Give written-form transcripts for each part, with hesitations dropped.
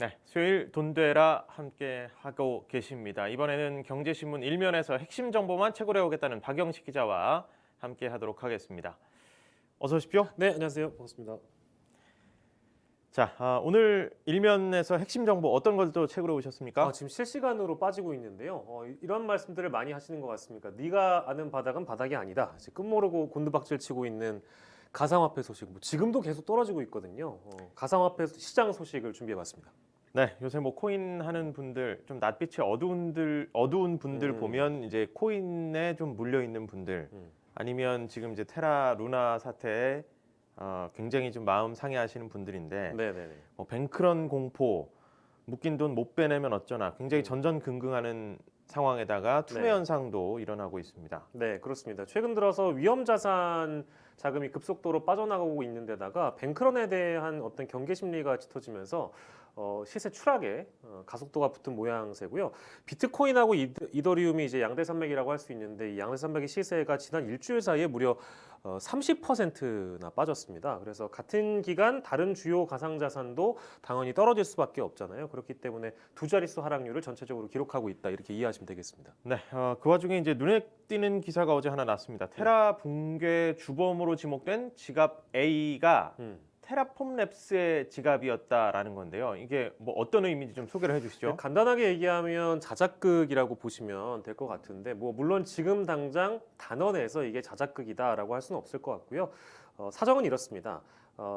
네, 수요일 돈되라 함께 하고 계십니다. 이번에는 경제신문 일면에서 핵심 정보만 채굴해 오겠다는 박영식 기자와 함께 하도록 하겠습니다. 어서 오십시오. 네, 안녕하세요. 반갑습니다. 자, 오늘 일면에서 핵심 정보 어떤 걸 또 채굴해 오셨습니까? 지금 실시간으로 빠지고 있는데요. 이런 말씀들을 많이 하시는 것 같습니까? 네가 아는 바닥은 바닥이 아니다. 이제 끝모르고 곤두박질 치고 있는 가상화폐 소식, 지금도 계속 떨어지고 있거든요. 가상화폐 시장 소식을 준비해봤습니다. 네, 요새 뭐 코인 하는 분들, 좀 낯빛이 어두운 분들 보면 이제 코인에 좀 물려 있는 분들, 아니면 지금 이제 테라 루나 사태에 굉장히 좀 마음 상해하시는 분들인데, 네네네. 뱅크런 공포, 묶인 돈 못 빼내면 어쩌나, 굉장히 전전긍긍하는 상황에다가 투매 네. 현상도 일어나고 있습니다. 네, 그렇습니다. 최근 들어서 위험 자산 자금이 급속도로 빠져나가고 있는 데다가 뱅크런에 대한 어떤 경계 심리가 짙어지면서 시세 추락에 가속도가 붙은 모양새고요. 비트코인하고 이더리움이 이제 양대 산맥이라고 할 수 있는데 이 양대 산맥의 시세가 지난 일주일 사이에 무려 30%나 빠졌습니다. 그래서 같은 기간 다른 주요 가상 자산도 당연히 떨어질 수밖에 없잖아요. 그렇기 때문에 두 자릿수 하락률을 전체적으로 기록하고 있다 이렇게 이해하시면 되겠습니다. 네, 그 와중에 이제 눈에 띄는 기사가 어제 하나 났습니다. 테라 붕괴 주범으로 지목된 지갑 A가 테라폼랩스의 지갑이었다라는 건데요. 이게 뭐 어떤 의미인지 좀 소개를 해주시죠. 간단하게 얘기하면 자작극이라고 보시면 될 것 같은데 물론 지금 당장 단언해서 이게 자작극이다라고 할 수는 없을 것 같고요. 사정은 이렇습니다.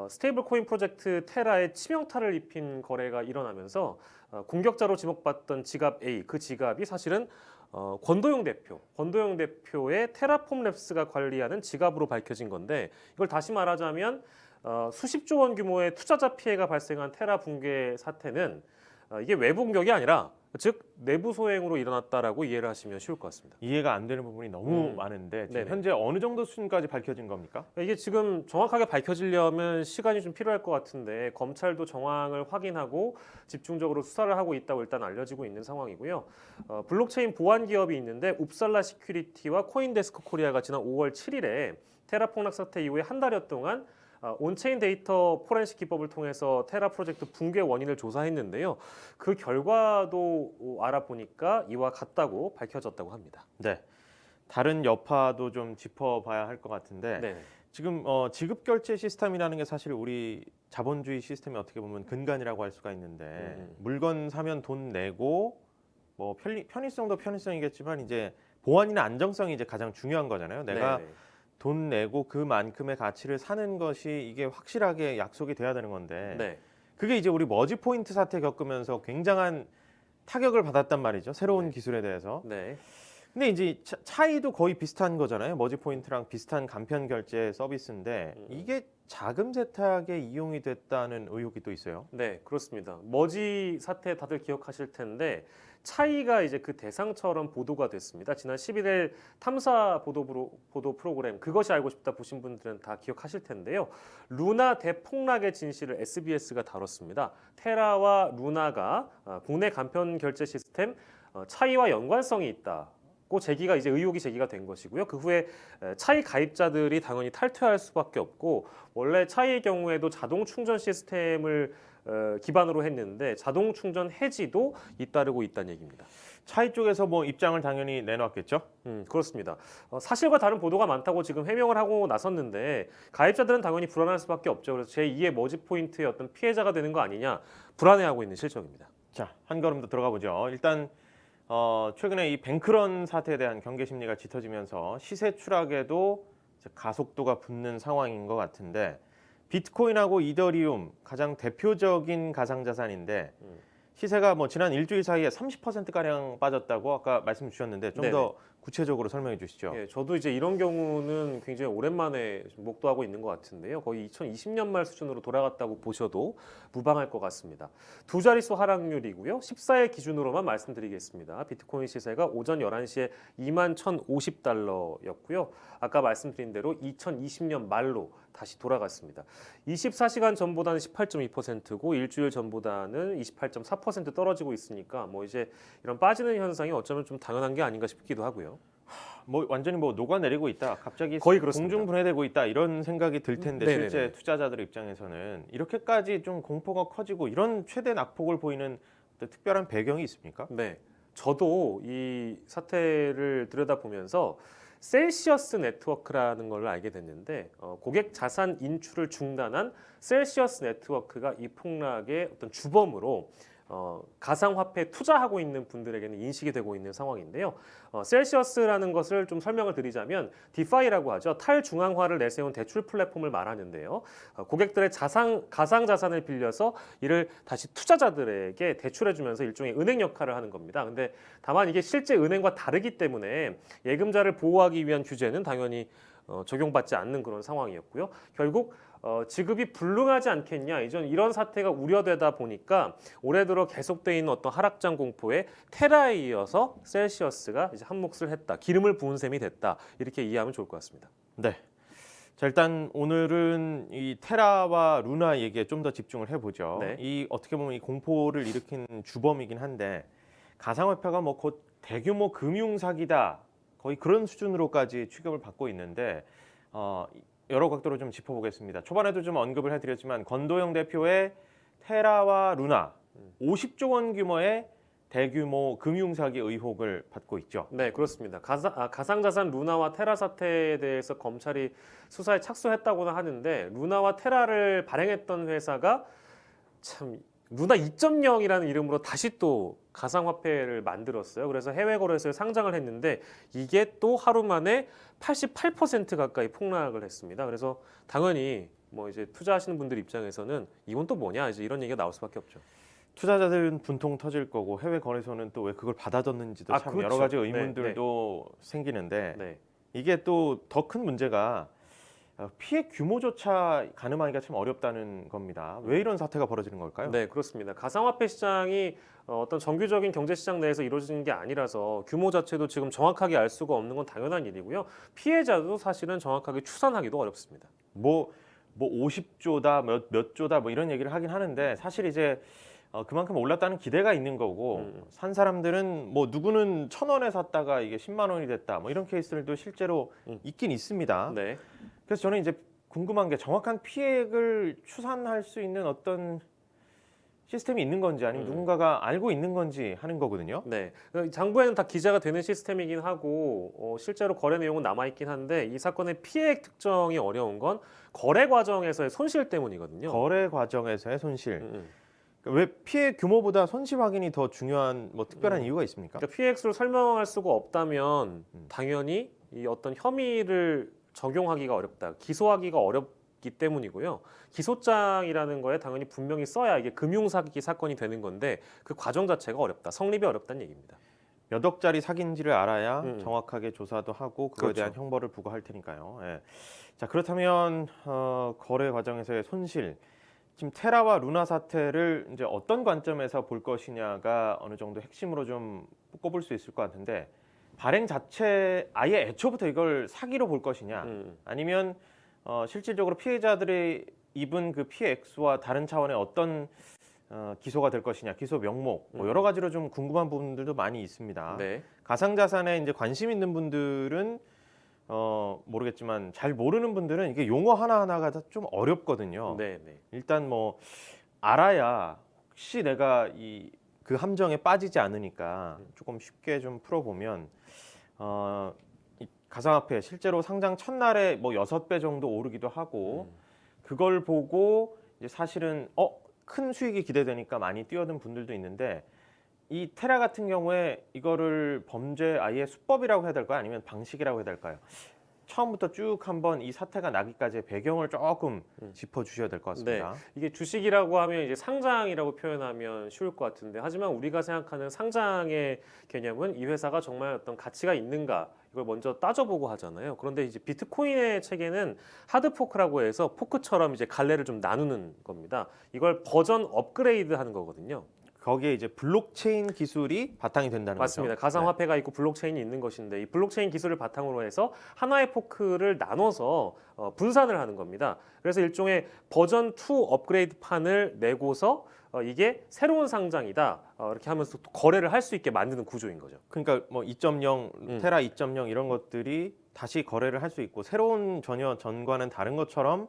스테이블 코인 프로젝트 테라에 치명타를 입힌 거래가 일어나면서 공격자로 지목받던 지갑 A, 그 지갑이 사실은 권도영 대표의 테라폼랩스가 관리하는 지갑으로 밝혀진 건데 이걸 다시 말하자면 수십조 원 규모의 투자자 피해가 발생한 테라 붕괴 사태는 이게 외부 공격이 아니라 즉 내부 소행으로 일어났다라고 이해를 하시면 쉬울 것 같습니다. 이해가 안 되는 부분이 너무 많은데 지금 네네. 현재 어느 정도 수준까지 밝혀진 겁니까? 이게 지금 정확하게 밝혀지려면 시간이 좀 필요할 것 같은데 검찰도 정황을 확인하고 집중적으로 수사를 하고 있다고 일단 알려지고 있는 상황이고요. 블록체인 보안 기업이 있는데 웁살라 시큐리티와 코인데스크 코리아가 지난 5월 7일에 테라 폭락 사태 이후에 한 달여 동안 온체인 데이터 포렌식 기법을 통해서 테라 프로젝트 붕괴 원인을 조사했는데요. 그 결과도 알아보니까 이와 같다고 밝혀졌다고 합니다. 네, 다른 여파도 좀 짚어봐야 할 것 같은데 네. 지금 지급 결제 시스템이라는 게 사실 우리 자본주의 시스템이 어떻게 보면 근간이라고 할 수가 있는데 물건 사면 돈 내고 뭐 편의성도 편의성이겠지만 이제 보안이나 안정성이 이제 가장 중요한 거잖아요. 내가 네네. 돈 내고 그만큼의 가치를 사는 것이 이게 확실하게 약속이 돼야 되는 건데 네. 그게 이제 우리 머지 포인트 사태 겪으면서 굉장한 타격을 받았단 말이죠. 새로운 기술에 대해서. 네. 근데 이제 차이도 거의 비슷한 거잖아요. 머지 포인트랑 비슷한 간편 결제 서비스인데 이게 자금 세탁에 이용이 됐다는 의혹이 또 있어요. 네, 그렇습니다. 머지 사태 다들 기억하실 텐데 차이가 이제 그 대상처럼 보도가 됐습니다. 지난 11일 탐사 보도 프로그램 그것이 알고 싶다 보신 분들은 다 기억하실 텐데요. 루나 대폭락의 진실을 SBS가 다뤘습니다. 테라와 루나가 국내 간편 결제 시스템 차이와 연관성이 있다. 제기가 이제 의혹이 제기가 된 것이고요. 그 후에 차이 가입자들이 당연히 탈퇴할 수밖에 없고 원래 차이의 경우에도 자동 충전 시스템을 기반으로 했는데 자동 충전 해지도 잇따르고 있다는 얘기입니다. 차이 쪽에서 뭐 입장을 당연히 내놨겠죠. 그렇습니다. 사실과 다른 보도가 많다고 지금 해명을 하고 나섰는데 가입자들은 당연히 불안할 수밖에 없죠. 그래서 제2의 머지 포인트의 어떤 피해자가 되는 거 아니냐 불안해하고 있는 실정입니다. 자, 한 걸음 더 들어가 보죠. 일단 최근에 이 뱅크런 사태에 대한 경계 심리가 짙어지면서 시세 추락에도 이제 가속도가 붙는 상황인 것 같은데 비트코인하고 이더리움 가장 대표적인 가상자산인데 시세가 뭐 지난 일주일 사이에 30%가량 빠졌다고 아까 말씀 주셨는데 좀 더 구체적으로 설명해 주시죠. 예, 저도 이제 이런 경우는 굉장히 오랜만에 목도하고 있는 것 같은데요. 거의 2020년 말 수준으로 돌아갔다고 보셔도 무방할 것 같습니다. 두 자릿수 하락률이고요. 14일 기준으로만 말씀드리겠습니다. 비트코인 시세가 오전 11시에 21,050달러였고요. 아까 말씀드린 대로 2020년 말로 다시 돌아갔습니다. 24시간 전보다는 18.2%고 일주일 전보다는 28.4% 떨어지고 있으니까 뭐 이제 이런 빠지는 현상이 어쩌면 좀 당연한 게 아닌가 싶기도 하고요. 뭐 완전히 뭐 녹아내리고 있다. 갑자기 거의 그렇습니다. 공중분해되고 있다. 이런 생각이 들 텐데 네네네. 실제 투자자들 입장에서는 이렇게까지 좀 공포가 커지고 이런 최대 낙폭을 보이는 어떤 특별한 배경이 있습니까? 네, 저도 이 사태를 들여다보면서 셀시어스 네트워크라는 걸 알게 됐는데 고객 자산 인출을 중단한 셀시어스 네트워크가 이 폭락의 어떤 주범으로 가상화폐에 투자하고 있는 분들에게는 인식이 되고 있는 상황인데요. 셀시어스라는 것을 좀 설명을 드리자면 디파이라고 하죠. 탈중앙화를 내세운 대출 플랫폼을 말하는데요. 고객들의 가상 자산을 빌려서 이를 다시 투자자들에게 대출해주면서 일종의 은행 역할을 하는 겁니다. 근데 다만 이게 실제 은행과 다르기 때문에 예금자를 보호하기 위한 규제는 당연히 적용받지 않는 그런 상황이었고요. 결국 지급이 불능하지 않겠냐 이런 사태가 우려되다 보니까 올해 들어 계속돼 있는 어떤 하락장 공포에 테라에 이어서 셀시어스가 이제 한 몫을 했다, 기름을 부은 셈이 됐다 이렇게 이해하면 좋을 것 같습니다. 네. 자, 일단 오늘은 이 테라와 루나 얘기에 좀 더 집중을 해보죠. 네. 이 어떻게 보면 이 공포를 일으킨 주범이긴 한데 가상화폐가 뭐 곧 대규모 금융 사기다 거의 그런 수준으로까지 취급을 받고 있는데 여러 각도로 좀 짚어보겠습니다. 초반에도 좀 언급을 해드렸지만 권도영 대표의 테라와 루나 50조 원 규모의 대규모 금융 사기 의혹을 받고 있죠. 네, 그렇습니다. 가상자산 루나와 테라 사태에 대해서 검찰이 수사에 착수했다고는 하는데 루나와 테라를 발행했던 회사가 참 루나 2.0이라는 이름으로 다시 또 가상화폐를 만들었어요. 그래서 해외 거래소에 상장을 했는데 이게 또 하루 만에 88% 가까이 폭락을 했습니다. 그래서 당연히 뭐 이제 투자하시는 분들 입장에서는 이건 또 뭐냐 이제 이런 얘기가 나올 수밖에 없죠. 투자자들은 분통 터질 거고 해외 거래소는 또 왜 그걸 받아뒀는지도 참 그렇죠. 여러 가지 네, 의문들도 생기는데 네. 이게 또 더 큰 문제가 피해 규모조차 가늠하기가 참 어렵다는 겁니다. 왜 이런 사태가 벌어지는 걸까요? 네, 그렇습니다. 가상화폐 시장이 어떤 정규적인 경제 시장 내에서 이루어지는 게 아니라서 규모 자체도 지금 정확하게 알 수가 없는 건 당연한 일이고요. 피해자도 사실은 정확하게 추산하기도 어렵습니다. 뭐 50조다 몇 조다 뭐 이런 얘기를 하긴 하는데 사실 이제 그만큼 올랐다는 기대가 있는 거고 산 사람들은 뭐 누구는 1,000원에 샀다가 이게 10만 원이 됐다 뭐 이런 케이스들도 실제로 있긴 있습니다. 네. 그래서 저는 이제 궁금한 게 정확한 피해액을 추산할 수 있는 어떤 시스템이 있는 건지 아니면 누군가가 알고 있는 건지 하는 거거든요. 네, 장부에는 다 기재가 되는 시스템이긴 하고 실제로 거래 내용은 남아 있긴 한데 이 사건의 피해액 특정이 어려운 건 거래 과정에서의 손실 때문이거든요. 거래 과정에서의 손실. 음. 왜 피해 규모보다 손실 확인이 더 중요한 뭐 특별한 이유가 있습니까? 그러니까 피해 액수를 설명할 수가 없다면 당연히 이 어떤 혐의를 적용하기가 어렵다, 기소하기가 어렵기 때문이고요. 기소장이라는 거에 당연히 분명히 써야 이게 금융사기 사건이 되는 건데 그 과정 자체가 어렵다, 성립이 어렵다는 얘기입니다. 몇 억짜리 사기인지를 알아야 정확하게 조사도 하고 그거에 그렇죠. 대한 형벌을 부과할 테니까요. 예. 자, 그렇다면 거래 과정에서의 손실, 지금 테라와 루나 사태를 이제 어떤 관점에서 볼 것이냐가 어느 정도 핵심으로 좀 꼽을 수 있을 것 같은데 발행 자체 아예 애초부터 이걸 사기로 볼 것이냐 아니면 실질적으로 피해자들이 입은 그 피해 액수와 다른 차원의 어떤 기소가 될 것이냐, 기소 명목 뭐 여러 가지로 좀 궁금한 부분들도 많이 있습니다. 네. 가상자산에 이제 관심 있는 분들은 모르겠지만 잘 모르는 분들은 이게 용어 하나하나가 다 좀 어렵거든요. 네, 네. 일단 뭐 알아야 혹시 내가 그 함정에 빠지지 않으니까 조금 쉽게 좀 풀어보면 이 가상화폐 실제로 상장 첫날에 뭐 6배 정도 오르기도 하고 그걸 보고 이제 사실은 큰 수익이 기대되니까 많이 뛰어든 분들도 있는데 이 테라 같은 경우에 이거를 범죄 아예 수법이라고 해야 될까요? 아니면 방식이라고 해야 될까요? 처음부터 쭉 한번 이 사태가 나기까지의 배경을 조금 짚어주셔야 될 것 같습니다. 네, 이게 주식이라고 하면 이제 상장이라고 표현하면 쉬울 것 같은데 하지만 우리가 생각하는 상장의 개념은 이 회사가 정말 어떤 가치가 있는가 이걸 먼저 따져보고 하잖아요. 그런데 이제 비트코인의 체계는 하드포크라고 해서 포크처럼 이제 갈래를 좀 나누는 겁니다. 이걸 버전 업그레이드하는 거거든요. 거기에 이제 블록체인 기술이 바탕이 된다는 맞습니다. 거죠. 가상화폐가 있고 블록체인이 있는 것인데 이 블록체인 기술을 바탕으로 해서 하나의 포크를 나눠서 분산을 하는 겁니다. 그래서 일종의 버전 2 업그레이드 판을 내고서 이게 새로운 상장이다 이렇게 하면서 또 거래를 할 수 있게 만드는 구조인 거죠. 그러니까 뭐 2.0, 테라 2.0 이런 것들이 다시 거래를 할 수 있고 새로운 전혀 전과는 다른 것처럼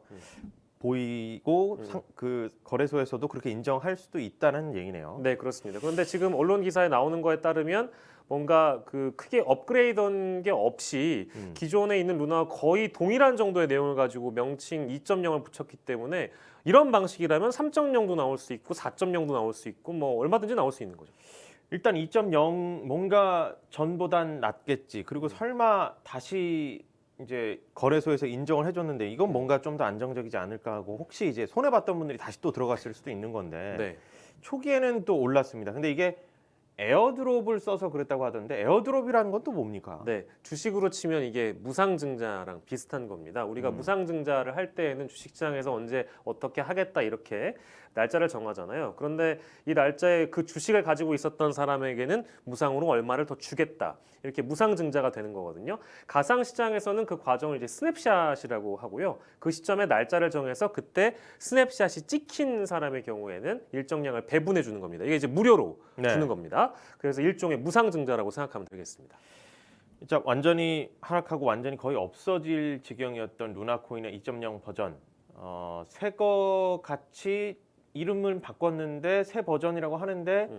보이고 그 거래소에서도 그렇게 인정할 수도 있다는 얘기네요. 네, 그렇습니다. 그런데 지금 언론 기사에 나오는 거에 따르면 뭔가 그 크게 업그레이드한 게 없이 기존에 있는 루나와 거의 동일한 정도의 내용을 가지고 명칭 2.0을 붙였기 때문에 이런 방식이라면 3.0도 나올 수 있고 4.0도 나올 수 있고 뭐 얼마든지 나올 수 있는 거죠. 일단 2.0 뭔가 전보단 낫겠지. 그리고 설마 다시 이제 거래소에서 인정을 해줬는데 이건 뭔가 좀 더 안정적이지 않을까 하고 혹시 이제 손해 봤던 분들이 다시 또 들어갔을 수도 있는 건데 네. 초기에는 또 올랐습니다. 근데 이게 에어드롭을 써서 그랬다고 하던데 에어드롭이라는 건 또 뭡니까? 네, 주식으로 치면 이게 무상증자랑 비슷한 겁니다. 우리가 무상증자를 할 때에는 주식시장에서 언제 어떻게 하겠다 이렇게 날짜를 정하잖아요. 그런데 이 날짜에 그 주식을 가지고 있었던 사람에게는 무상으로 얼마를 더 주겠다. 이렇게 무상증자가 되는 거거든요. 가상시장에서는 그 과정을 이제 스냅샷이라고 하고요. 그 시점에 날짜를 정해서 그때 스냅샷이 찍힌 사람의 경우에는 일정량을 배분해 주는 겁니다. 이게 이제 무료로 네. 주는 겁니다. 그래서 일종의 무상증자라고 생각하면 되겠습니다. 진짜 완전히 하락하고 완전히 거의 없어질 지경이었던 루나코인의 2.0 버전 새거 같이 이름을 바꿨는데 새 버전이라고 하는데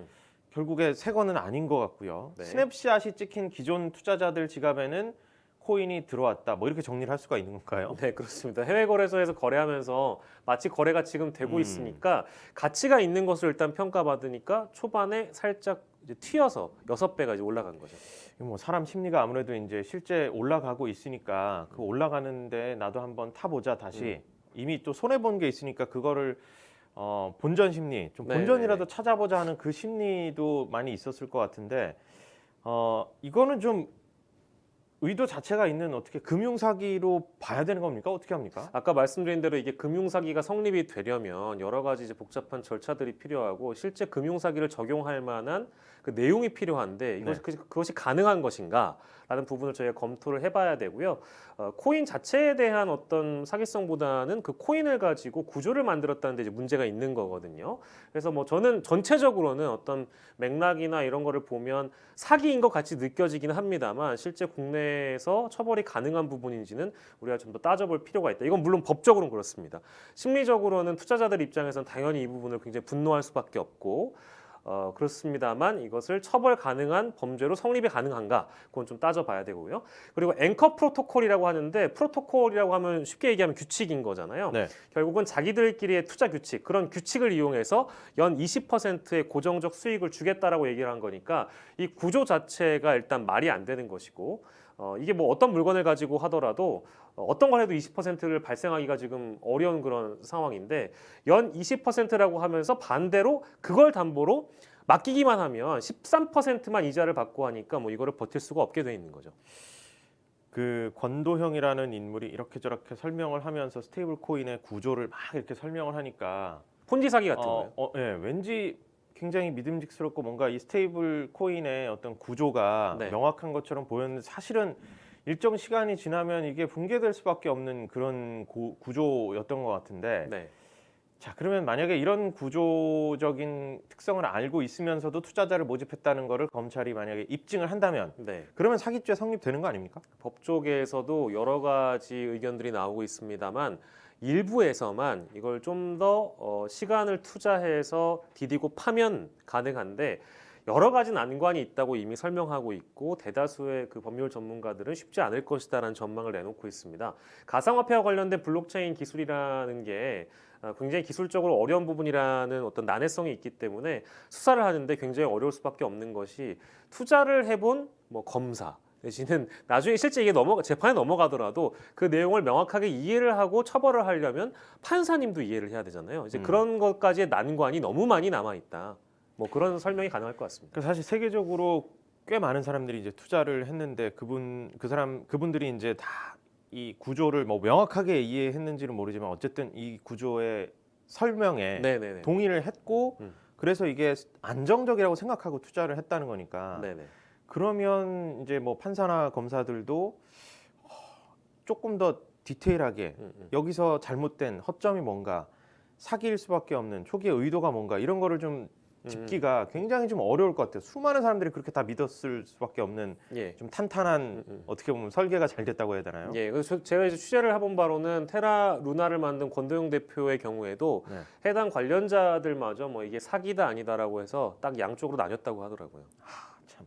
결국에 새 거는 아닌 것 같고요. 네. 스냅샷이 찍힌 기존 투자자들 지갑에는 코인이 들어왔다. 뭐 이렇게 정리를 할 수가 있는 건가요? 네, 그렇습니다. 해외 거래소에서 거래하면서 마치 거래가 지금 되고 있으니까 가치가 있는 것을 일단 평가받으니까 초반에 살짝 이제 튀어서 6배가 이제 올라간 거죠. 뭐 사람 심리가 아무래도 이제 실제 올라가고 있으니까 그 올라가는데 나도 한번 타보자 다시 이미 또 손해 본 게 있으니까 그거를 본전 심리 좀 네, 본전이라도 찾아보자 하는 그 심리도 많이 있었을 것 같은데 이거는 좀 의도 자체가 있는 어떻게 금융사기로 봐야 되는 겁니까? 어떻게 합니까? 아까 말씀드린 대로 이게 금융사기가 성립이 되려면 여러 가지 이제 복잡한 절차들이 필요하고 실제 금융사기를 적용할 만한 그 내용이 필요한데 그것이 가능한 것인가? 라는 부분을 저희가 검토를 해봐야 되고요. 코인 자체에 대한 어떤 사기성보다는 그 코인을 가지고 구조를 만들었다는 데 이제 문제가 있는 거거든요. 그래서 뭐 저는 전체적으로는 어떤 맥락이나 이런 거를 보면 사기인 것 같이 느껴지긴 합니다만 실제 국내에서 처벌이 가능한 부분인지는 우리가 좀 더 따져볼 필요가 있다. 이건 물론 법적으로는 그렇습니다. 심리적으로는 투자자들 입장에서는 당연히 이 부분을 굉장히 분노할 수밖에 없고 그렇습니다만 이것을 처벌 가능한 범죄로 성립이 가능한가? 그건 좀 따져봐야 되고요. 그리고 앵커 프로토콜이라고 하는데 프로토콜이라고 하면 쉽게 얘기하면 규칙인 거잖아요. 네. 결국은 자기들끼리의 투자 규칙, 그런 규칙을 이용해서 연 20%의 고정적 수익을 주겠다라고 얘기를 한 거니까 이 구조 자체가 일단 말이 안 되는 것이고 이게 뭐 어떤 물건을 가지고 하더라도 어떤 걸 해도 20%를 발생하기가 지금 어려운 그런 상황인데 연 20%라고 하면서 반대로 그걸 담보로 맡기기만 하면 13%만 이자를 받고 하니까 뭐 이거를 버틸 수가 없게 돼 있는 거죠. 그 권도형이라는 인물이 이렇게 저렇게 설명을 하면서 스테이블 코인의 구조를 막 이렇게 설명을 하니까 폰지 사기 같은 거예요. 예, 왠지 굉장히 믿음직스럽고 뭔가 이 스테이블 코인의 어떤 구조가 네. 명확한 것처럼 보였는데 사실은 일정 시간이 지나면 이게 붕괴될 수밖에 없는 그런 구조였던 것 같은데 네. 자 그러면 만약에 이런 구조적인 특성을 알고 있으면서도 투자자를 모집했다는 거를 검찰이 만약에 입증을 한다면 네. 그러면 사기죄 성립되는 거 아닙니까? 법조계에서도 여러 가지 의견들이 나오고 있습니다만 일부에서만 이걸 좀 더 시간을 투자해서 디디고 파면 가능한데 여러 가지 난관이 있다고 이미 설명하고 있고 대다수의 그 법률 전문가들은 쉽지 않을 것이다라는 전망을 내놓고 있습니다. 가상화폐와 관련된 블록체인 기술이라는 게 굉장히 기술적으로 어려운 부분이라는 어떤 난해성이 있기 때문에 수사를 하는데 굉장히 어려울 수밖에 없는 것이 투자를 해본 뭐 검사 내지는 나중에 실제 이게 재판에 넘어가더라도 그 내용을 명확하게 이해를 하고 처벌을 하려면 판사님도 이해를 해야 되잖아요. 이제 그런 것까지의 난관이 너무 많이 남아 있다. 뭐 그런 설명이 가능할 것 같습니다. 그 사실 세계적으로 꽤 많은 사람들이 이제 투자를 했는데 그분들이 이제 다 이 구조를 뭐 명확하게 이해했는지는 모르지만 어쨌든 이 구조의 설명에 네네네. 동의를 했고 그래서 이게 안정적이라고 생각하고 투자를 했다는 거니까 네네. 그러면 이제 뭐 판사나 검사들도 조금 더 디테일하게 여기서 잘못된 허점이 뭔가 사기일 수밖에 없는 초기의 의도가 뭔가 이런 거를 좀 음. 짚기가 굉장히 좀 어려울 것 같아요. 수많은 사람들이 그렇게 다 믿었을 수밖에 없는 예. 좀 탄탄한 어떻게 보면 설계가 잘 됐다고 해야 되나요? 예, 그래서 제가 이제 취재를 해본 바로는 테라 루나를 만든 권도영 대표의 경우에도 네. 해당 관련자들마저 뭐 이게 사기다 아니다라고 해서 딱 양쪽으로 나뉘었다고 하더라고요. 참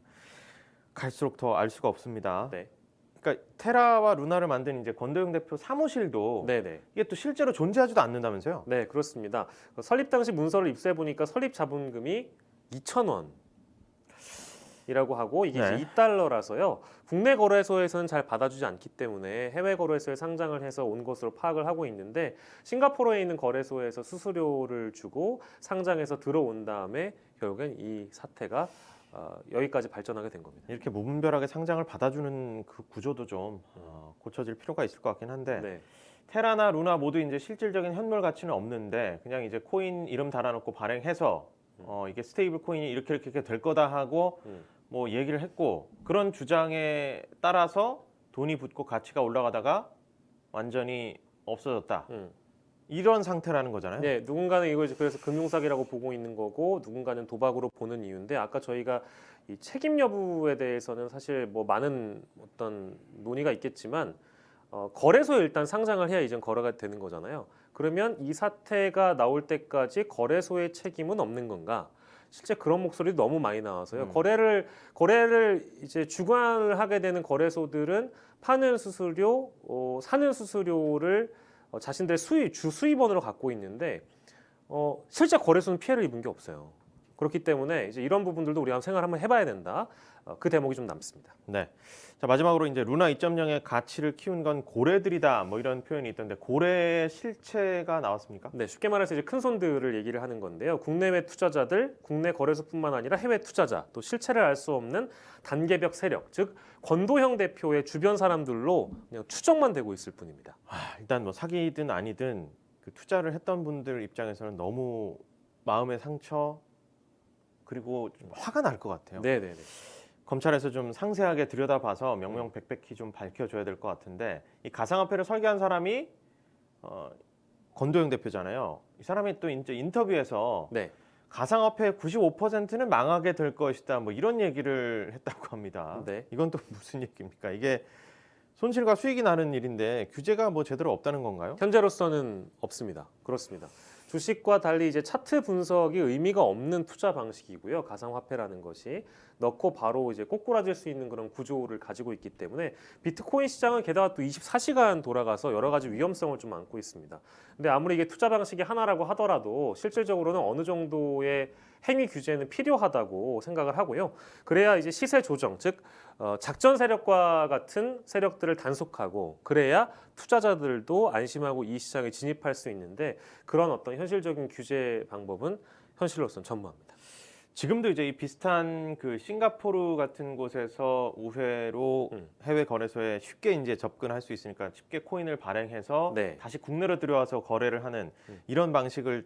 갈수록 더 알 수가 없습니다. 네, 그러니까 테라와 루나를 만든 이제 권도영 대표 사무실도 네, 네. 이게 또 실제로 존재하지도 않는다면서요? 네, 그렇습니다. 설립 당시 문서를 입수해 보니까 설립 자본금이 2,000원이라고 하고 이게 네. 이제 2달러라서요. 국내 거래소에서는 잘 받아주지 않기 때문에 해외 거래소에 상장을 해서 온 것으로 파악을 하고 있는데 싱가포르에 있는 거래소에서 수수료를 주고 상장해서 들어온 다음에 결국엔 이 사태가 여기까지 발전하게 된 겁니다. 이렇게 무분별하게 상장을 받아주는 그 구조도 좀 고쳐질 필요가 있을 것 같긴 한데 네, 테라나 루나 모두 이제 실질적인 현물 가치는 없는데 그냥 이제 코인 이름 달아놓고 발행해서 이게 스테이블 코인이 이렇게 될 거다 하고 뭐 얘기를 했고 그런 주장에 따라서 돈이 붙고 가치가 올라가다가 완전히 없어졌다. 이런 상태라는 거잖아요. 네, 누군가는 이걸 이제 그래서 금융사기라고 보고 있는 거고 누군가는 도박으로 보는 이유인데 아까 저희가 이 책임 여부에 대해서는 사실 뭐 많은 어떤 논의가 있겠지만 거래소에 일단 상장을 해야 이전 거래가 되는 거잖아요. 그러면 이 사태가 나올 때까지 거래소의 책임은 없는 건가? 실제 그런 목소리도 너무 많이 나와서요. 거래를 이제 주관을 하게 되는 거래소들은 파는 수수료, 사는 수수료를 자신들의 주 수입원으로 갖고 있는데 실제 거래소는 피해를 입은 게 없어요. 그렇기 때문에 이제 이런 부분들도 우리가 생각을 한번 해봐야 된다. 그 대목이 좀 남습니다. 네. 자 마지막으로 이제 루나 2.0의 가치를 키운 건 고래들이다. 뭐 이런 표현이 있던데 고래의 실체가 나왔습니까? 네, 쉽게 말해서 이제 큰 손들을 얘기를 하는 건데요. 국내외 투자자들, 국내 거래소뿐만 아니라 해외 투자자, 또 실체를 알 수 없는 단계벽 세력, 즉 권도형 대표의 주변 사람들로 그냥 추정만 되고 있을 뿐입니다. 일단 뭐 사기든 아니든 그 투자를 했던 분들 입장에서는 너무 마음의 상처 그리고 좀 화가 날 것 같아요. 네, 네, 네. 검찰에서 좀 상세하게 들여다봐서 명명백백히 좀 밝혀줘야 될 것 같은데 이 가상화폐를 설계한 사람이 권도영 대표잖아요. 이 사람이 또 이제 인터뷰에서 네. 가상화폐의 95%는 망하게 될 것이다. 뭐 이런 얘기를 했다고 합니다. 네. 이건 또 무슨 얘기입니까? 이게 손실과 수익이 나는 일인데 규제가 뭐 제대로 없다는 건가요? 현재로서는 없습니다. 그렇습니다. 주식과 달리 이제 차트 분석이 의미가 없는 투자 방식이고요. 가상화폐라는 것이 넣고 바로 이제 꼬꾸라질 수 있는 그런 구조를 가지고 있기 때문에 비트코인 시장은 게다가 또 24시간 돌아가서 여러 가지 위험성을 좀 안고 있습니다. 근데 아무리 이게 투자 방식이 하나라고 하더라도 실질적으로는 어느 정도의 행위 규제는 필요하다고 생각을 하고요. 그래야 이제 시세 조정, 즉 작전 세력과 같은 세력들을 단속하고 그래야 투자자들도 안심하고 이 시장에 진입할 수 있는데 그런 어떤 현실적인 규제 방법은 현실로서는 전무합니다. 지금도 이제 이 비슷한 그 싱가포르 같은 곳에서 우회로 해외 거래소에 쉽게 이제 접근할 수 있으니까 쉽게 코인을 발행해서 네. 다시 국내로 들여와서 거래를 하는 이런 방식을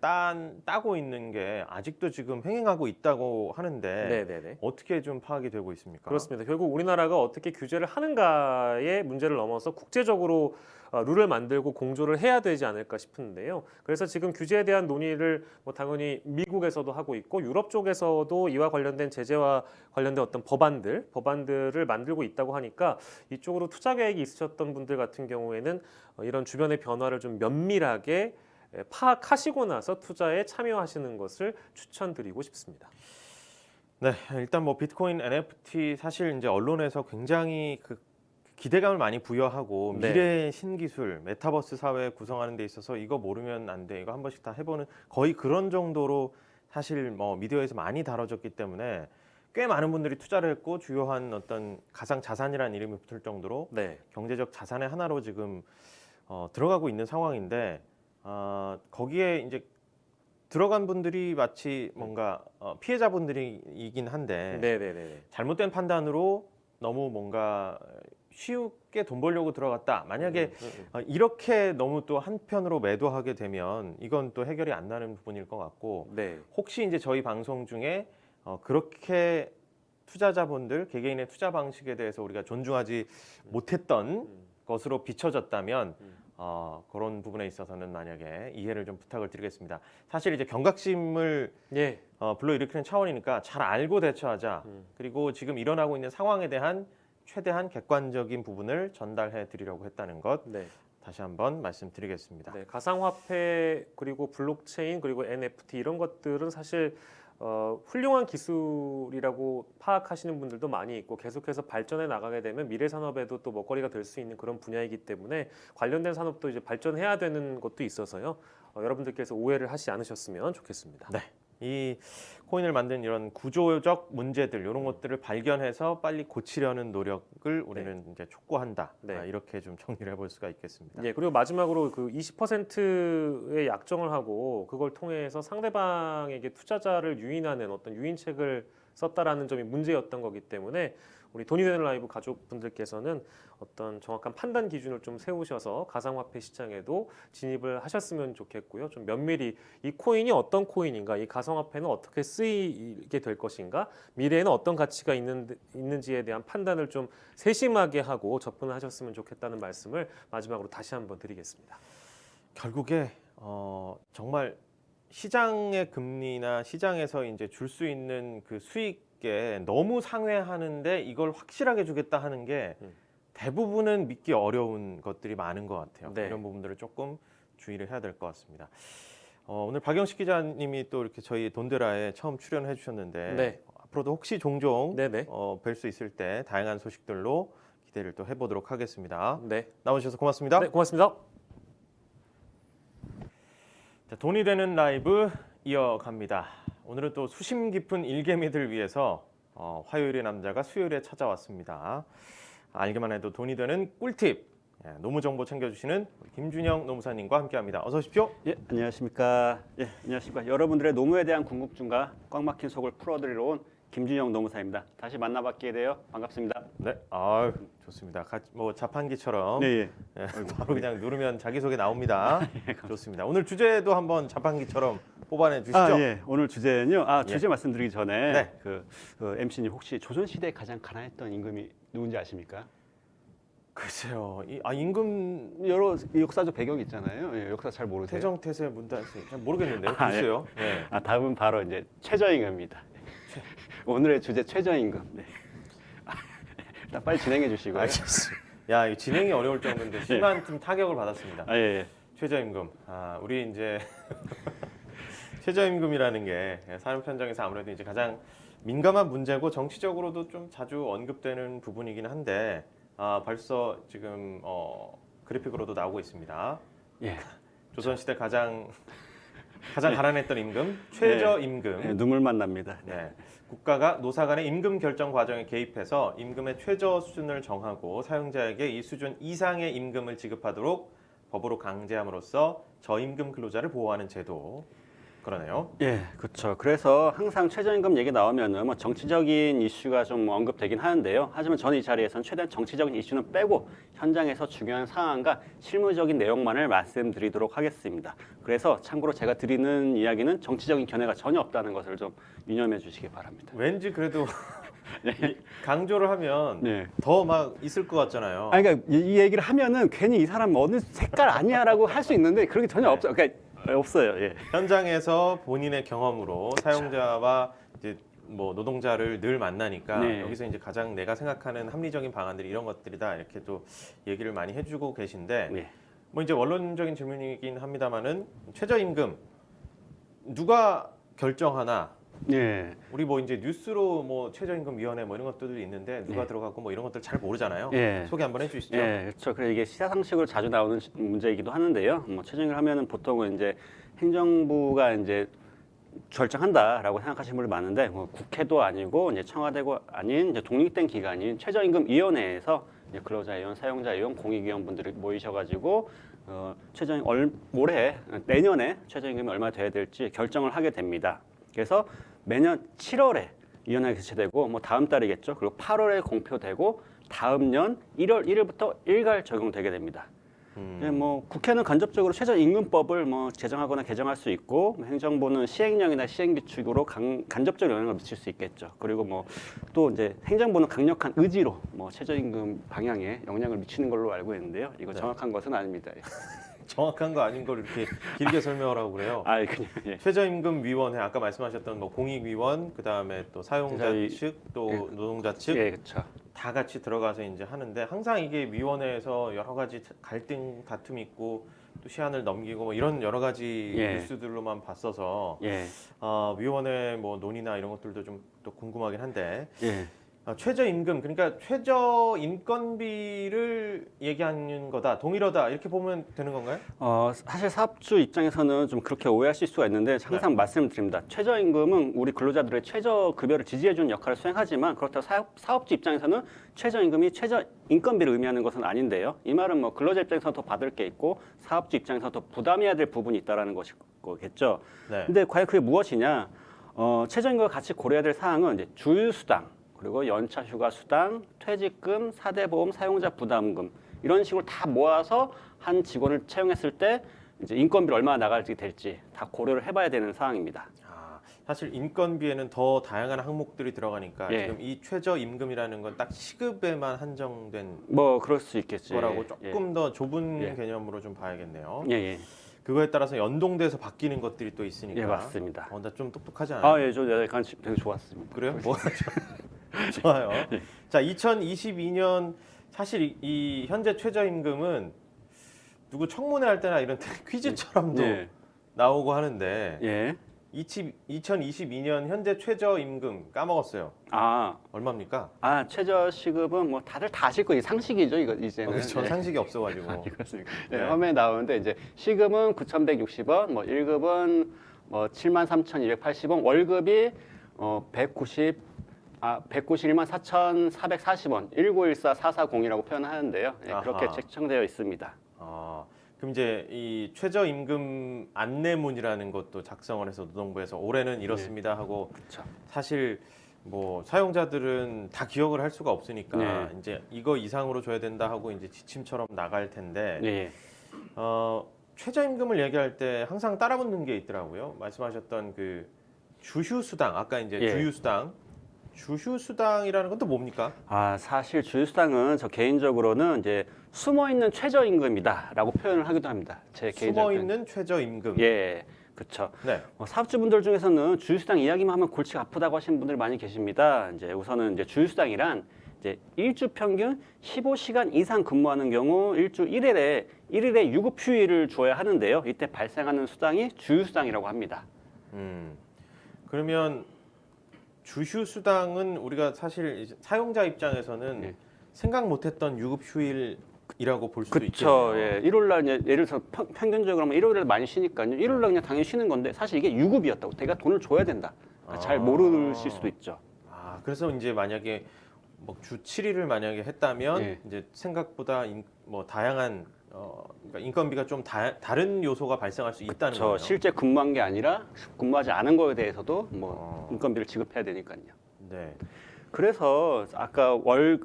따고 있는 게 아직도 지금 횡행하고 있다고 하는데 네네네. 어떻게 좀 파악이 되고 있습니까? 그렇습니다. 결국 우리나라가 어떻게 규제를 하는가의 문제를 넘어서 국제적으로 룰을 만들고 공조를 해야 되지 않을까 싶은데요. 그래서 지금 규제에 대한 논의를 뭐 당연히 미국에서도 하고 있고 유럽 쪽에서도 이와 관련된 제재와 관련된 어떤 법안들을 만들고 있다고 하니까 이쪽으로 투자 계획이 있으셨던 분들 같은 경우에는 이런 주변의 변화를 좀 면밀하게 파악하시고 나서 투자에 참여하시는 것을 추천드리고 싶습니다. 네, 일단 뭐 비트코인 NFT 사실 이제 언론에서 굉장히 그 기대감을 많이 부여하고 네. 미래의 신기술, 메타버스 사회 구성하는 데 있어서 이거 모르면 안 돼, 이거 한 번씩 다 해보는 거의 그런 정도로 사실 뭐 미디어에서 많이 다뤄졌기 때문에 꽤 많은 분들이 투자를 했고 주요한 어떤 가상 자산이라는 이름이 붙을 정도로 네. 경제적 자산의 하나로 지금 들어가고 있는 상황인데 거기에 이제 들어간 분들이 마치 뭔가 피해자분들이긴 한데 네네네. 잘못된 판단으로 너무 뭔가 쉽게 돈 벌려고 들어갔다. 만약에 이렇게 너무 또 한편으로 매도하게 되면 이건 또 해결이 안 나는 부분일 것 같고 네. 혹시 이제 저희 방송 중에 그렇게 투자자분들 개개인의 투자 방식에 대해서 우리가 존중하지 못했던 것으로 비춰졌다면 그런 부분에 있어서는 만약에 이해를 좀 부탁을 드리겠습니다. 사실 이제 경각심을 예. 불러일으키는 차원이니까 잘 알고 대처하자. 그리고 지금 일어나고 있는 상황에 대한 최대한 객관적인 부분을 전달해 드리려고 했다는 것 네. 다시 한번 말씀드리겠습니다. 네, 가상화폐 그리고 블록체인 그리고 NFT 이런 것들은 사실 훌륭한 기술이라고 파악하시는 분들도 많이 있고 계속해서 발전해 나가게 되면 미래 산업에도 또 먹거리가 될 수 있는 그런 분야이기 때문에 관련된 산업도 이제 발전해야 되는 것도 있어서요. 여러분들께서 오해를 하지 않으셨으면 좋겠습니다. 네. 이 코인을 만든 이런 구조적 문제들 이런 것들을 발견해서 빨리 고치려는 노력을 우리는 이제 촉구한다. 네. 이렇게 좀 정리를 해볼 수가 있겠습니다. 예, 그리고 마지막으로 그 20%의 약정을 하고 그걸 통해서 상대방에게 투자자를 유인하는 어떤 유인책을 썼다라는 점이 문제였던 거기 때문에 우리 돈이 되는 라이브 가족분들께서는 어떤 정확한 판단 기준을 좀 세우셔서 가상화폐 시장에도 진입을 하셨으면 좋겠고요. 좀 면밀히 이 코인이 어떤 코인인가, 이 가상화폐는 어떻게 쓰이게 될 것인가, 미래에는 어떤 가치가 있는지에 대한 판단을 좀 세심하게 하고 접근을 하셨으면 좋겠다는 말씀을 마지막으로 다시 한번 드리겠습니다. 결국에 정말 시장의 금리나 시장에서 이제 줄 수 있는 그 수익에 너무 상회하는데 이걸 확실하게 주겠다 하는 게 대부분은 믿기 어려운 것들이 많은 것 같아요. 네. 이런 부분들을 조금 주의를 해야 될 것 같습니다. 오늘 박영식 기자님이 또 이렇게 저희 돈데라에 처음 출연해 주셨는데 네. 앞으로도 혹시 종종 네네. 뵐 수 있을 때 다양한 소식들로 기대를 또 해보도록 하겠습니다. 네. 나와주셔서 고맙습니다. 네, 고맙습니다. 자, 돈이 되는 라이브 이어갑니다. 오늘은 또 수심 깊은 일개미들 위해서 화요일의 남자가 수요일에 찾아왔습니다. 알기만 해도 돈이 되는 꿀팁, 노무 정보 챙겨주시는 김준영 노무사님과 함께합니다. 어서 오십시오. 예, 안녕하십니까. 예, 안녕하십니까. 여러분들의 노무에 대한 궁금증과 꽉 막힌 속을 풀어드리러 온 김준영 노무사입니다. 다시 만나뵙게 되어 반갑습니다. 네, 좋습니다. 뭐 자판기처럼 네, 바로 그냥 누르면 자기소개 나옵니다. 좋습니다. 오늘 주제도 한번 자판기처럼 뽑아내 주시죠. 예. 오늘 주제는요. 주제 예. 말씀드리기 전에 네. 그 MC님 혹시 조선시대에 가장 가난했던 임금이 누군지 아십니까? 글쎄요. 임금 여러 역사적 배경이 있잖아요. 예, 역사 잘 모르세요? 태정태세 문단세 잘 모르겠는데요. 아, 예. 글쎄요. 네. 다음은 바로 이제 최저임금입니다. 오늘의 주제 최저임금. 네. 일단 빨리 진행해 주시고요. 알겠습니다. 야, 이거 진행이 어려울 정도인데 심한 좀 타격을 받았습니다. 예. 최저임금. 우리 이제 최저임금이라는 게 산업 현장에서 아무래도 이제 가장 민감한 문제고 정치적으로도 좀 자주 언급되는 부분이긴 한데 벌써 지금 그래픽으로도 나오고 있습니다. 예. 조선시대 가장 가난했던 임금, 최저임금. 네, 눈물만 납니다. 네. 국가가 노사 간의 임금 결정 과정에 개입해서 임금의 최저 수준을 정하고 사용자에게 이 수준 이상의 임금을 지급하도록 법으로 강제함으로써 저임금 근로자를 보호하는 제도. 그러네요. 예, 그렇죠. 그래서 항상 최저임금 얘기 나오면은 뭐 정치적인 이슈가 좀 언급되긴 하는데요. 하지만 저는 이 자리에서는 최대한 정치적인 이슈는 빼고 현장에서 중요한 상황과 실무적인 내용만을 말씀드리도록 하겠습니다. 그래서 참고로 제가 드리는 이야기는 정치적인 견해가 전혀 없다는 것을 좀 유념해 주시기 바랍니다. 왠지 그래도 강조를 하면 네. 더 막 있을 것 같잖아요. 그러니까 이 얘기를 하면은 괜히 이 사람 어느 색깔 아니야라고 할 수 있는데 그런 게 전혀 없어요. 그러니까 없어요. 예. 현장에서 본인의 경험으로 사용자와 이제 뭐 노동자를 늘 만나니까 네. 여기서 이제 가장 내가 생각하는 합리적인 방안들이 이런 것들이다 이렇게 또 얘기를 많이 해주고 계신데 예. 뭐 이제 원론적인 질문이긴 합니다만은 최저임금 누가 결정하나? 예. 우리 뭐 이제 뉴스로 뭐 최저임금위원회 뭐 이런 것들도 있는데 누가 네. 들어가고 뭐 이런 것들 잘 모르잖아요. 예. 소개 한번 해주시죠. 예, 그렇죠. 그래서 이게 시사상식으로 자주 나오는 문제이기도 하는데요. 뭐 최저임금을 하면은 보통은 이제 행정부가 이제 결정한다라고 생각하시는 분들 많은데 뭐 국회도 아니고 이제 청와대고 아닌 이제 독립된 기관인 최저임금위원회에서 이제 근로자위원, 사용자위원, 공익위원분들이 모이셔가지고 내년에 최저임금이 얼마 돼야 될지 결정을 하게 됩니다. 그래서 매년 7월에 위원회가 개최되고 뭐 다음 달이겠죠. 그리고 8월에 공표되고 다음 년 1월 1일부터 일괄 적용되게 됩니다. 예, 뭐 국회는 간접적으로 최저임금법을 뭐 제정하거나 개정할 수 있고 행정부는 시행령이나 시행규칙으로 간접적으로 영향을 미칠 수 있겠죠. 그리고 뭐 또 이제 행정부는 강력한 의지로 뭐 최저임금 방향에 영향을 미치는 걸로 알고 있는데요. 이거 네. 정확한 것은 아닙니다. 정확한 거 아닌 걸 이렇게 길게 설명을 하고 그래요. 아, 그냥 예. 최저임금위원회 아까 말씀하셨던 뭐 공익위원 그다음에 또 사용자 저희- 측 또 예. 노동자 측 예, 그렇죠. 다 같이 들어가서 이제 하는데 항상 이게 위원회에서 여러 가지 갈등 다툼이 있고 또 시한을 넘기고 뭐 이런 여러 가지 예. 뉴스들로만 봤어서 예, 위원회 뭐 논의나 이런 것들도 좀 또 궁금하긴 한데 예. 최저임금 그러니까 최저인건비를 얘기하는 거다 동일하다 이렇게 보면 되는 건가요? 사실 사업주 입장에서는 좀 그렇게 오해하실 수가 있는데 항상 말씀드립니다. 최저임금은 우리 근로자들의 최저급여를 지지해주는 역할을 수행하지만 그렇다고 사업주 입장에서는 최저임금이 최저인건비를 의미하는 것은 아닌데요. 이 말은 뭐 근로자 입장에서 더 받을 게 있고 사업주 입장에서 더 부담해야 될 부분이 있다라는 것이겠죠. 네. 근데 과연 그게 무엇이냐? 최저임금과 같이 고려해야 될 사항은 이제 주휴수당, 그리고 연차 휴가 수당, 퇴직금, 사대보험 사용자 부담금 이런 식으로 다 모아서 한 직원을 채용했을 때 이제 인건비를 얼마나 나갈지 될지 다 고려를 해봐야 되는 사항입니다. 사실 인건비에는 더 다양한 항목들이 들어가니까 예. 지금 이 최저임금이라는 건 딱 시급에만 한정된 뭐 그럴 수 있겠지. 거라고 조금 더 좁은 예. 개념으로 좀 봐야겠네요. 예, 예, 그거에 따라서 연동돼서 바뀌는 것들이 또 있으니까. 예, 맞습니다. 나 좀 똑똑하지 않아요? 아, 예, 저 약간 되게 좋았습니다. 그래요? 뭐 좋아요. 예. 자, 2022년 사실 이 현재 최저임금은 누구 청문회 할 때나 이런 퀴즈처럼도 예, 나오고 하는데 예. 2022년 현재 최저임금 까먹었어요. 얼마입니까? 최저 시급은 뭐 다들 다 아실 거예요. 상식이죠, 이거 이제는. 그렇죠. 예. 상식이 없어가지고. 네, 네. 화면에 나오는데 이제 시급은 9,160원, 뭐 1급은 뭐 73,280원, 월급이 191만 4,440원, 1914,440이라고 표현하는데요. 예, 그렇게 아하. 책정되어 있습니다. 그럼 이제 이 최저임금 안내문이라는 것도 작성을 해서 노동부에서 올해는 이렇습니다 하고 그렇죠. 사실 뭐 사용자들은 다 기억을 할 수가 없으니까 네. 이제 이거 이상으로 줘야 된다 하고 이제 지침처럼 나갈 텐데 예, 최저임금을 얘기할 때 항상 따라붙는 게 있더라고요. 말씀하셨던 그 주휴수당 아까 이제 예. 주휴수당이라는 건 또 뭡니까? 사실 주휴수당은 저 개인적으로는 이제 숨어 있는 최저임금이다라고 표현을 하기도 합니다. 제 개인적 숨어 있는 최저임금. 예, 그렇죠. 네. 사업주분들 중에서는 주휴수당 이야기만 하면 골치가 아프다고 하시는 분들 많이 계십니다. 이제 우선은 이제 주휴수당이란 이제 일주 평균 15시간 이상 근무하는 경우 일주 1일에 유급 휴일을 줘야 하는데요. 이때 발생하는 수당이 주휴수당이라고 합니다. 그러면 주휴수당은 우리가 사실 이제 사용자 입장에서는 예. 생각 못했던 유급 휴일이라고 볼 수도 그렇죠. 있겠네요. 예, 일요일 날 이제 예를 들어서 평균적으로 하면 일요일에 많이 쉬니까요. 일요일 날 그냥 당연히 쉬는 건데 사실 이게 유급이었다고. 내가 돈을 줘야 된다. 잘 모르실 수도 있죠. 그래서 이제 만약에 뭐 주 7일을 만약에 했다면 예. 이제 생각보다 뭐 다양한 그러니까 인건비가 좀 다른 요소가 발생할 수 있다는 저 거예요. 실제 근무한 게 아니라 근무하지 않은 거에 대해서도 뭐 인건비를 지급해야 되니까요. 네. 그래서 아까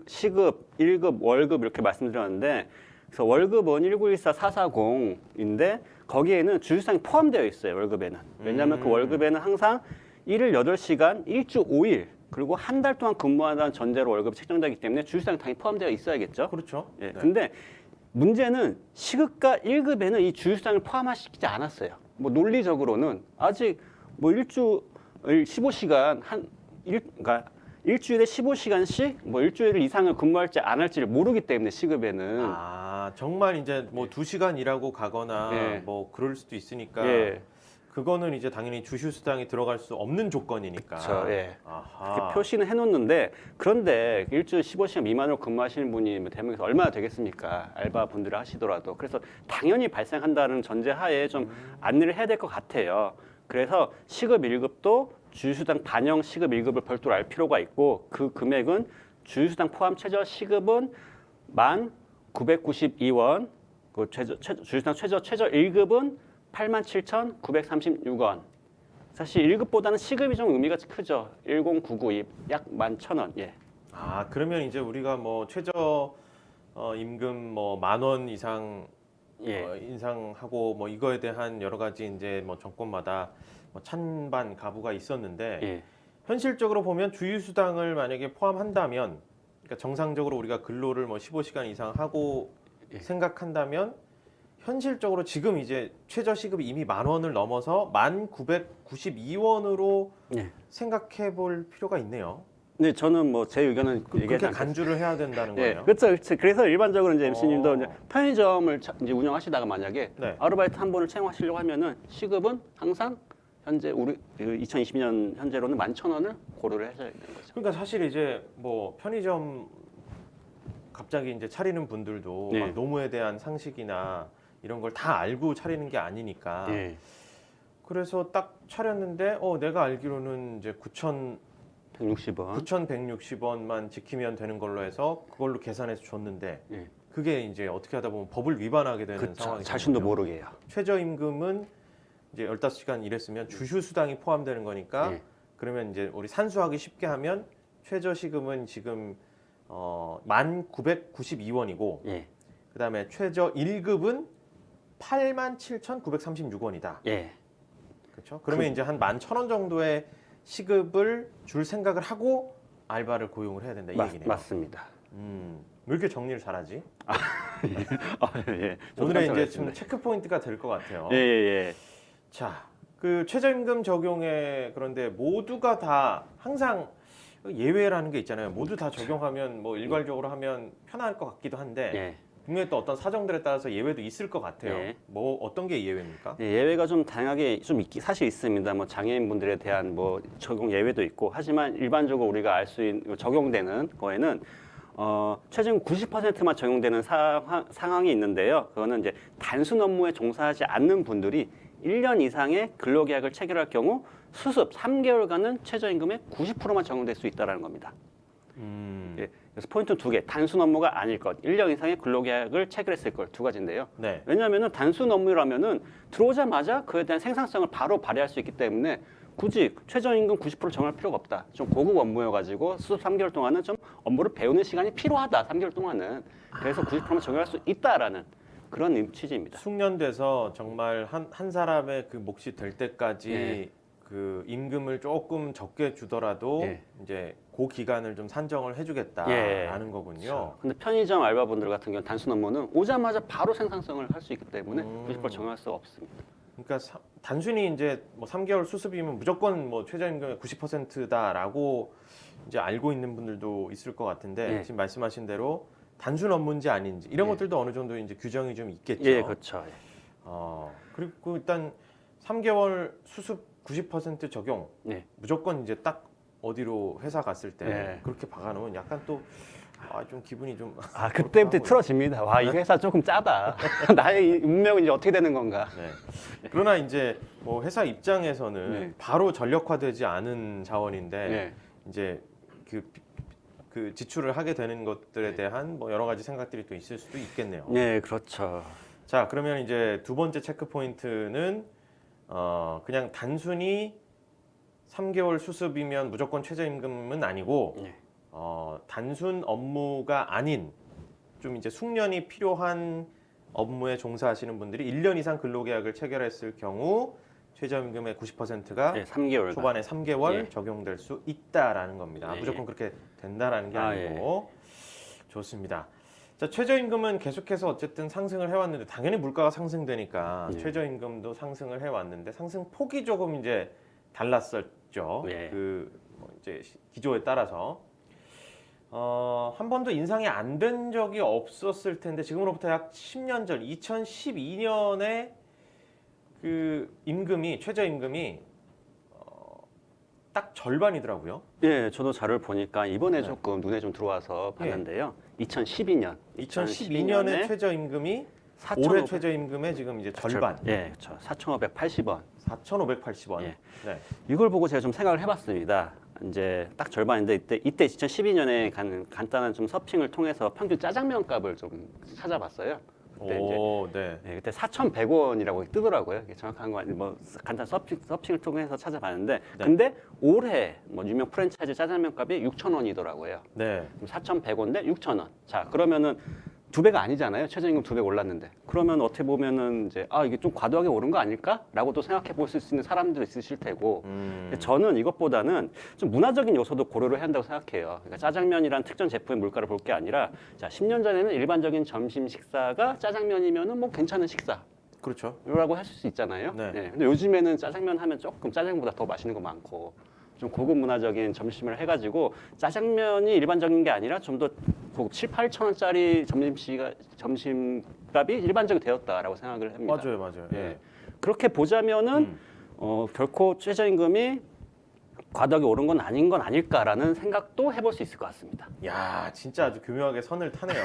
시급, 1급, 월급 이렇게 말씀드렸는데 그래서 월급은 1914,440인데 거기에는 주휴수당이 포함되어 있어요. 월급에는. 왜냐하면 그 월급에는 항상 일을 8시간, 일주 5일 그리고 한 달 동안 근무하다는 전제로 월급이 책정되기 때문에 주휴수당이 당연히 포함되어 있어야겠죠. 그렇죠. 예, 네. 근데 문제는 시급과 1급에는 이 주휴수당을 포함하시지 않았어요. 뭐 논리적으로는 아직 뭐 15시간 그러니까 일주일에 15시간씩 뭐 일주일 이상을 근무할지 안 할지를 모르기 때문에 시급에는 정말 이제 뭐 2시간 일하고 가거나 예. 뭐 그럴 수도 있으니까 예. 그거는 이제 당연히 주휴수당이 들어갈 수 없는 조건이니까. 그렇죠. 예. 아하. 이렇게 표시는 해놓는데 그런데 일주일 15시간 미만으로 근무하시는 분이 뭐 대한민국에서 얼마나 되겠습니까? 알바 분들을 하시더라도 그래서 당연히 발생한다는 전제하에 좀 안내를 해야 될 것 같아요. 그래서 시급 1급도 주휴수당 반영 시급 1급을 별도로 알 필요가 있고 그 금액은 주휴수당 포함 최저 시급은 1,992원, 그 주휴수당 최저 1급은 87,936원. 사실 1급보다는 시급이 좀 의미가 크죠. 10992, 약 11,000원. 예. 그러면 이제 우리가 뭐 최저 임금 뭐 10,000원 이상 예. 인상하고 뭐 이거에 대한 여러 가지 이제 뭐 정권마다 뭐 찬반 가부가 있었는데 예. 현실적으로 보면 주휴수당을 만약에 포함한다면, 그러니까 정상적으로 우리가 근로를 뭐 15시간 이상 하고 예. 생각한다면 현실적으로 지금 이제 최저시급이 이미 10,000원을 넘어서 1,992원으로 예. 생각해 볼 필요가 있네요. 네, 저는 뭐 제 의견은 그렇게 얘기하지 않겠습니다. 간주를 해야 된다는 예, 거예요. 그렇죠, 그렇죠. 그래서 일반적으로 이제 MC님도 어. 이제 편의점을 이제 운영하시다가 만약에 네. 아르바이트 한 번을 채용하시려고 하면은 시급은 항상 현재 우리 2022년 현재로는 11,000원을 고려를 하셔야 되는 거죠. 그러니까 사실 이제 뭐 편의점 갑자기 이제 차리는 분들도 네. 막 노무에 대한 상식이나 이런 걸 다 알고 차리는 게 아니니까. 예. 그래서 딱 차렸는데 내가 알기로는 이제 160원. 9,160원만 지키면 되는 걸로 해서 그걸로 계산해서 줬는데 예. 그게 이제 어떻게 하다 보면 법을 위반하게 되는 그렇죠. 상황이 자신도 모르게 해요. 최저임금은 이제 15시간 일했으면 주휴수당이 포함되는 거니까 예. 그러면 이제 우리 산수하기 쉽게 하면 최저시급은 지금 1,992원이고 예. 그다음에 최저 1급은 87,936원이다. 예. 그렇죠? 그러면 이제 한 11,000원 정도의 시급을 줄 생각을 하고 알바를 고용을 해야 된다 이 얘기네요. 맞습니다. 왜 이렇게 정리를 잘하지? 아, 예. 저도 오늘의 깜짝 이제 좀 놀랐습니다. 체크 포인트가 될 것 같아요. 예, 예, 자, 그 최저임금 적용에 그런데 모두가 다 항상 예외라는 게 있잖아요. 모두 다 적용하면 뭐 일괄적으로 하면 편할 것 같기도 한데 예. 분명히 또 어떤 사정들에 따라서 예외도 있을 것 같아요. 예. 뭐 어떤 게 예외입니까? 예, 예외가 좀 다양하게 좀 사실 있습니다. 뭐 장애인분들에 대한 뭐 적용 예외도 있고 하지만 일반적으로 우리가 알 수 있는 적용되는 거에는 최종 90%만 적용되는 상황이 있는데요. 그거는 이제 단순 업무에 종사하지 않는 분들이 1년 이상의 근로계약을 체결할 경우 수습 3개월간은 최저임금의 90%만 적용될 수 있다는 겁니다. 예, 그래서 포인트 두 개, 단순 업무가 아닐 것, 1년 이상의 근로계약을 체결했을 것 두 가지인데요. 네. 왜냐하면은 단순 업무라면은 들어오자마자 그에 대한 생산성을 바로 발휘할 수 있기 때문에 굳이 최저임금 90% 정할 필요가 없다. 좀 고급 업무여가지고 수습 3개월 동안은 좀 업무를 배우는 시간이 필요하다. 3개월 동안은. 그래서 90%만 적용할 수 있다라는 그런 취지입니다. 숙련돼서 정말 한 사람의 그 몫이 될 때까지 예. 그 임금을 조금 적게 주더라도 예. 이제 그 기간을 좀 산정을 해주겠다라는 거군요. 근데 편의점 알바분들 같은 경우는 단순 업무는 오자마자 바로 생산성을 할 수 있기 때문에 90% 적용할 수 없습니다. 그러니까 단순히 이제 뭐 3개월 수습이면 무조건 뭐 최저임금의 90%다라고 이제 알고 있는 분들도 있을 것 같은데 예. 지금 말씀하신 대로 단순 업무인지 아닌지 이런 예. 것들도 어느 정도 이제 규정이 좀 있겠죠. 예, 그렇죠. 그리고 일단 3개월 수습 90% 적용 네. 무조건 이제 딱 어디로 회사 갔을 때 네. 그렇게 박아놓으면 약간 또 좀 기분이 좀 그때부터 그렇더라고요. 틀어집니다. 와, 이 회사 조금 짜다. 나의 운명은 이제 어떻게 되는 건가? 네. 그러나 이제 뭐 회사 입장에서는 네. 바로 전력화되지 않은 자원인데 네. 이제 그 지출을 하게 되는 것들에 대한 뭐 여러 가지 생각들이 또 있을 수도 있겠네요. 네, 그렇죠. 자, 그러면 이제 두 번째 체크 포인트는 그냥 단순히 3개월 수습이면 무조건 최저임금은 아니고 네. 단순 업무가 아닌 좀 이제 숙련이 필요한 업무에 종사하시는 분들이 1년 이상 근로계약을 체결했을 경우 최저임금의 90%가 네, 3개월. 초반에 3개월 예. 적용될 수 있다라는 겁니다. 예. 무조건 그렇게 된다라는 게 아, 아니고 좋습니다. 자, 최저임금은 계속해서 어쨌든 상승을 해왔는데 당연히 물가가 상승되니까 예. 최저임금도 상승을 해왔는데 상승 폭이 조금 이제 달랐었죠. 예. 뭐 이제 기조에 따라서 한 번도 인상이 안 된 적이 없었을 텐데 지금으로부터 약 10년 전 2012년에 그 임금이 최저임금이 딱 절반이더라고요. 예, 저도 자료를 보니까 이번에 네. 조금 눈에 좀 들어와서 봤는데요. 2012년. 2012년에 최저임금이 올해 최저임금의 지금 이제 절반, 예, 그렇죠. 4,580원. 4,580원. 예. 네. 이걸 보고 제가 좀 생각을 해봤습니다. 이제 딱 절반인데 이때 2012년에 간단한 좀 서핑을 통해서 평균 짜장면 값을 좀 찾아봤어요. 그때 오, 네. 네, 그때 4,100원이라고 뜨더라고요. 이게 정확한 거 아니 뭐 간단 서핑을 통해서 찾아봤는데 네. 근데 올해 뭐 유명 프랜차이즈 짜장면 값이 6,000원이더라고요. 네. 4,100원 대 6,000원. 자, 그러면은 2배가 아니잖아요. 최저임금 2배 올랐는데. 그러면 어떻게 보면은 이제 이게 좀 과도하게 오른 거 아닐까?라고 또 생각해 볼 수 있는 사람들도 있으실 테고. 근데 저는 이것보다는 좀 문화적인 요소도 고려를 해야 한다고 생각해요. 그러니까 짜장면이란 특정 제품의 물가를 볼 게 아니라, 자, 10년 전에는 일반적인 점심 식사가 짜장면이면은 뭐 괜찮은 식사. 그렇죠. 라고 하실 수 있잖아요. 네. 근데 요즘에는 짜장면 하면 조금 짜장보다 더 맛있는 거 많고, 좀 고급 문화적인 점심을 해가지고 짜장면이 일반적인 게 아니라 좀 더 고급 7, 8천 원짜리 점심값이 일반적이 되었다라고 생각을 합니다. 맞아요. 예. 그렇게 보자면은 결코 최저임금이 과도하게 오른 건 아닐까라는 생각도 해볼 수 있을 것 같습니다. 야, 진짜 아주 교묘하게 선을 타네요.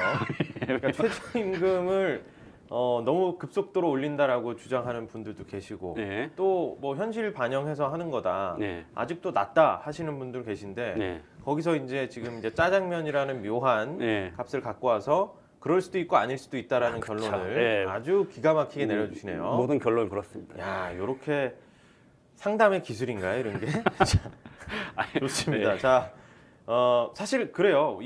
그러니까 최저임금을 너무 급속도로 올린다라고 주장하는 분들도 계시고, 네. 또 뭐 현실 반영해서 하는 거다. 네. 아직도 낮다 하시는 분들 계신데, 네. 거기서 이제 지금 이제 짜장면이라는 묘한 네. 값을 갖고 와서 그럴 수도 있고 아닐 수도 있다라는 그쵸. 결론을 네. 아주 기가 막히게 내려주시네요. 모든 결론은 그렇습니다. 야, 요렇게 상담의 기술인가요, 이런 게? 자, 좋습니다. 네. 자, 사실 그래요.